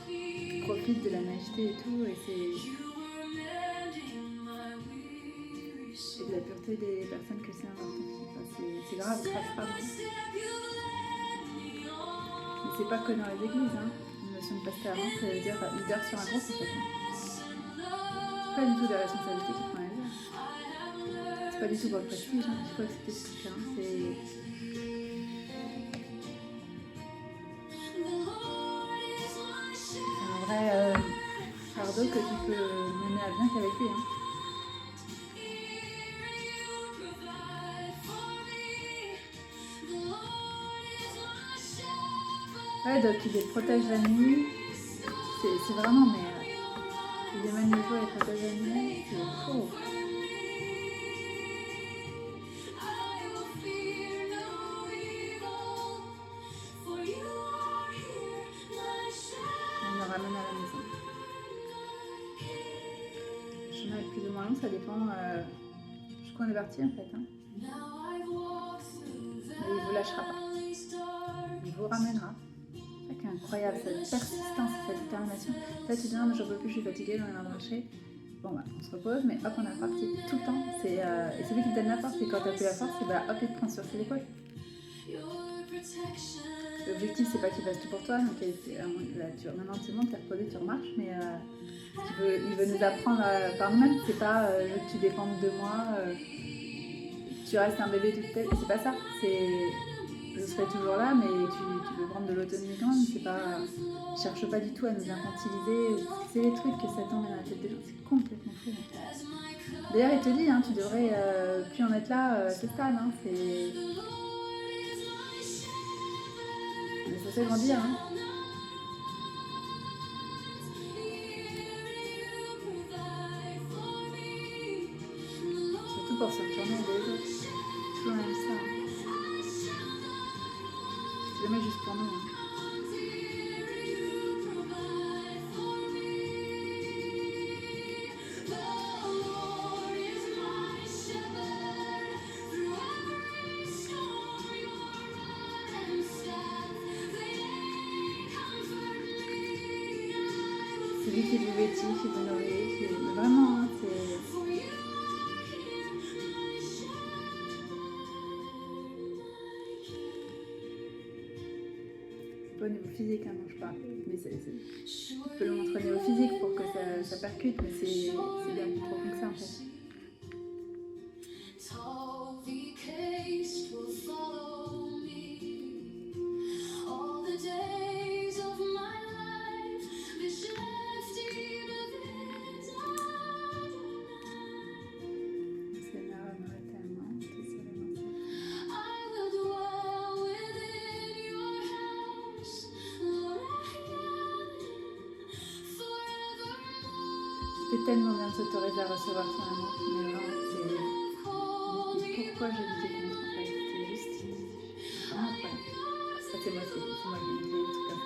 Il profite de la naïveté et tout, et de la pureté des personnes que c'est important. Enfin, c'est grave. Mais c'est pas que dans les églises, hein. De pasteur avant, ça veut dire leader sur un groupe en fait. Pas du tout de la responsabilité qui prend la leader. C'est pas du tout pour le prestige, hein. Il faut accepter ce truc, hein. C'est un vrai fardeau que tu peux mener à bien qu'avec lui, hein. Ouais, donc il les protège la nuit, c'est vraiment, mais il les mène le jour et les protège la nuit, c'est faux. On le ramène à la maison. Le chemin est plus ou moins long, ça dépend jusqu'où on est parti en fait. Hein. Mais il ne vous lâchera pas, il vous ramènera. C'est incroyable, cette persistance, cette détermination. Là tu dis non mais j'en peux plus, je suis fatiguée, j'en ai marre de marcher. Bon bah on se repose, mais hop on est reparti tout le temps. Et c'est lui qui te donne la force, et quand t'as plus la force, et bah hop il te prend sur ses épaules. L'objectif c'est pas qu'il fasse tout pour toi, donc là, maintenant c'est bon, t'es reposé, tu remarches, mais il veut nous apprendre par nous-mêmes, c'est pas je veux que tu dépendes de moi, tu restes un bébé toute ta vie, c'est pas ça, c'est... Je serai toujours là, mais tu veux prendre de l'autonomie quand même, c'est pas... Je cherche pas du tout à nous infantiliser, c'est les trucs que Satan met dans la tête des gens, c'est complètement fou. D'ailleurs, il te dit, hein, tu devrais plus en être là, c'est stable, hein, c'est... Mais ça fait grandir, hein. Surtout pour se retourner des autres, toujours même ça. C'est jamais juste pour nous. Hein. C'est lui qui vous vêtit, qui vous nourrit, vraiment, hein, c'est... Au niveau physique, hein, dont je parle. Mais tu peux l'entraîner au physique pour que ça percute, mais c'est bien plus profond que ça en fait. tellement bien de s'autoriser à recevoir son amour. Mais vraiment, c'est pourquoi j'ai lutté contre en fait. C'est juste vraiment incroyable. Ça, c'est moi qui ai dit des trucs comme ça.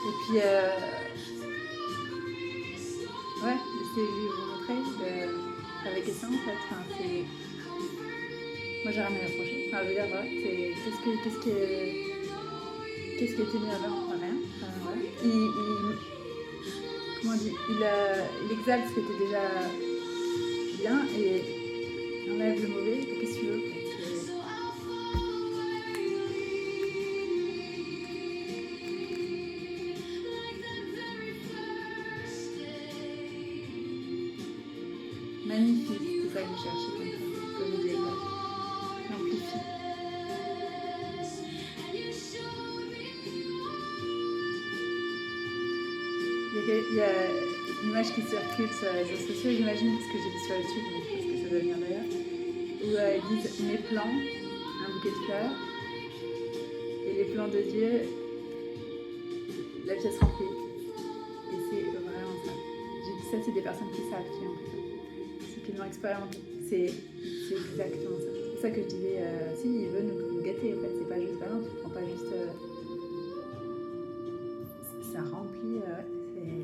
Et puis, ouais, c'est vous montrer avec question en fait. Enfin, c'est... Moi j'ai rien à reprocher. Enfin, je veux dire, ouais, c'est... Qu'est-ce qui était mis avant? Rien. Enfin, ouais. Comment on dit? Il exalte ce qui était déjà bien et enlève le mauvais. Qu'est-ce que tu veux? Magnifique, c'est ça que je cherchais comme ça, comme je disais, j'amplifie. Il y a une image qui circule sur les réseaux sociaux, j'imagine, parce que j'ai vu sur YouTube, mais je pense que ça doit venir d'ailleurs, où ils disent mes plans, un bouquet de fleurs, et les plans de Dieu, la pièce remplie. Et c'est vraiment ça. J'ai dit ça, c'est des personnes qui savent, qui ont fait ça. Qui l'ont expérimenté. C'est exactement ça. C'est pour ça que je disais, si, il veut nous gâter, en fait. C'est pas juste, bah non, tu prends pas juste... ça remplit, c'est...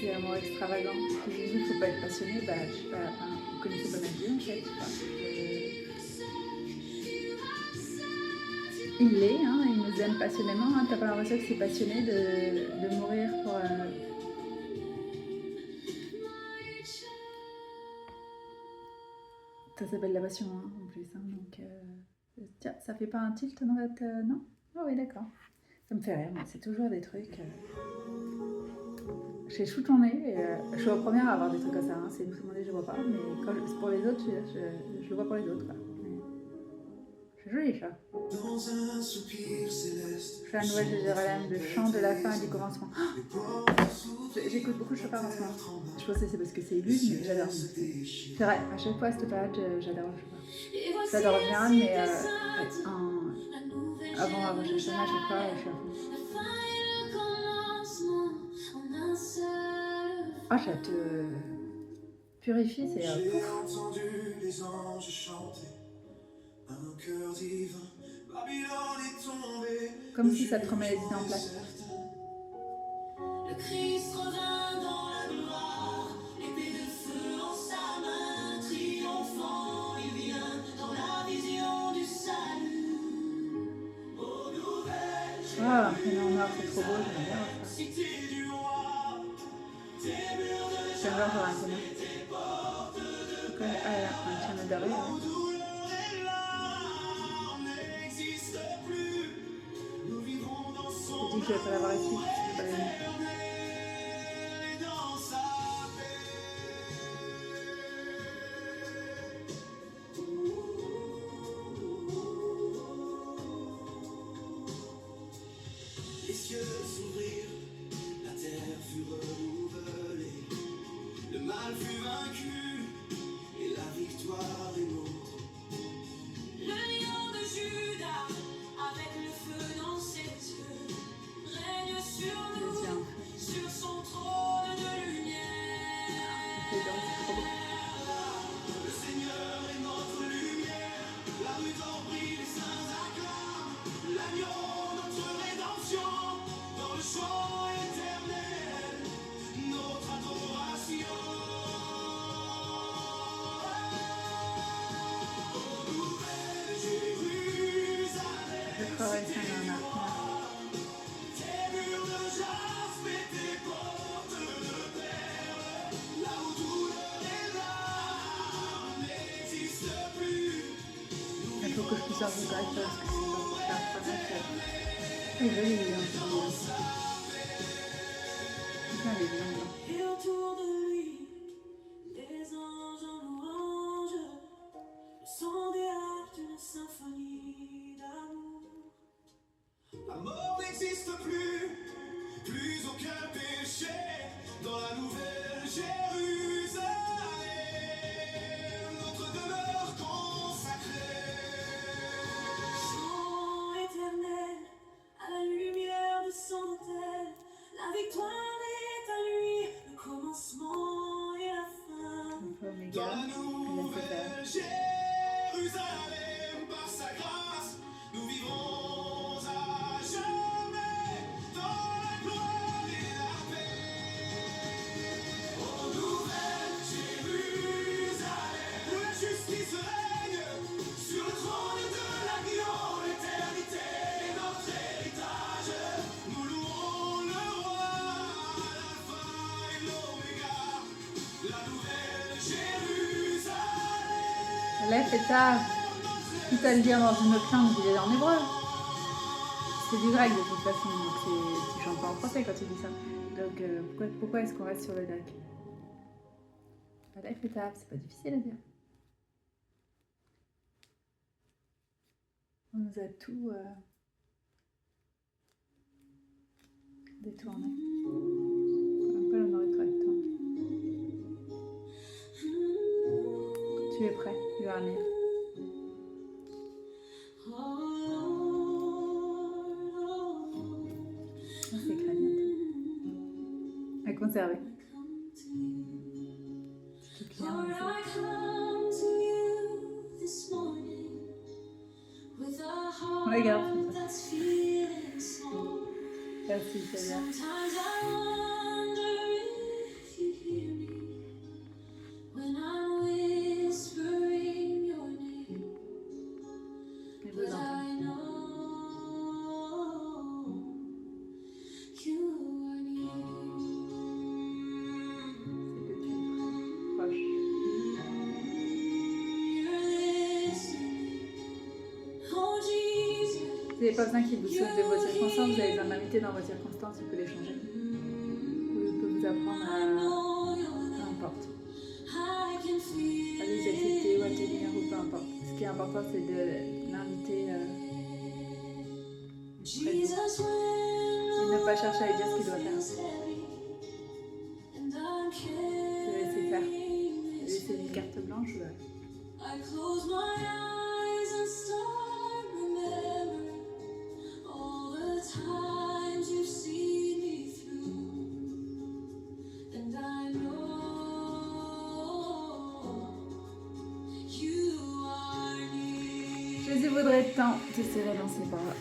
C'est amour extravagant. Il ne faut pas être passionné, bah, je sais pas, enfin, vous connaissez pas ma vie, en fait, je sais pas. Il l'est, hein, il nous aime passionnément. Hein. T'as pas l'impression que c'est passionné de mourir pour... Ça s'appelle la passion, hein, en plus. Hein, donc, tiens, ça fait pas un tilt dans votre... non? Ah oui, d'accord. Ça me fait rire, mais c'est toujours des trucs... J'ai chou ton nez, et, je suis la première à avoir des trucs comme ça. Hein. C'est une je vois pas, mais quand c'est pour les autres, je le vois pour les autres. Quoi. C'est joli, ça. Chant Noël de Jérusalem, le chant de la fin et du commencement. Oh, j'écoute beaucoup Chopin en ce moment. Je pense que c'est parce que c'est lu, mais j'adore. C'est vrai, à chaque fois à cette période, j'adore Chopin. J'adore bien, mais avant Rosh Hashanah, à chaque fois, je suis à fond. Ah, ça te purifie, c'est pouf. Les anges chanter, un cœur divin, Babylone est tombée. Comme si ça te remet les idées en place. Le Christ revint dans la gloire, l'épée de feu en sa main, triomphant, il vient dans la vision du salut. Aux nouvelles. Ah, un prénom noir, c'est trop beau, j'aime bien ça. J'aime bien voir un prénom. Ah, un chien de rue. J'ai dit que je vais pas l'avoir ici. C'est pas la les cieux s'ouvrirent, la terre fut renouvelée, le mal fut vaincu et la victoire est nôtre. Le lion de Juda, avec le feu dans ses yeux, règne sur nous, sur son trône de lumière. Le Seigneur est notre lumière, la rue brille, les saints acclament, l'agneau notre rédemption, dans le chant éternel, notre adoration. Je travaille ça dans la tes murs de jaspe et tes portes de perles, là où douleur et larmes n'existent plus. Il faut que je puisse avoir une correction parce que c'est pas pour faire c'est joli, il est un peu bien. C'est bien, il est bien. Et autour de lui, les anges en Lydia, elle a fait ça. Jérusalem, par sa grâce, nous vivrons à jamais dans la gloire et la paix. Oh, nouvelle Jérusalem, où la justice règne sur le trône de l'agneau, l'éternité est notre héritage. Nous louons le roi, l'alpha et l'oméga, la nouvelle Jérusalem. Elle a fait ça. Quitte à le dire dans une autre langue, il est en hébreu. C'est du grec de toute façon, donc tu chantes pas en français quand tu dis ça. Donc pourquoi est-ce qu'on reste sur le grec? Elle a fait ça, c'est pas difficile à dire. On nous a tout détourné. Un peu l'honoré correctement. Tu es prêt, il va venir. On s'écrase bientôt. À conserver. Tout bien, regarde. Merci, Célia. Vous n'avez pas besoin qu'il vous sauve de vos circonstances, vous avez besoin d'inviter dans vos circonstances, il peut les changer. Il peut vous apprendre à... peu importe. À les accepter ou à tenir ou peu importe. Ce qui est important, c'est de l'inviter près de vous. Et ne pas chercher à lui dire ce qu'il doit faire. Se laisser faire. Laisser une carte blanche. Jésus voudrait tant te serrer dans ses bras.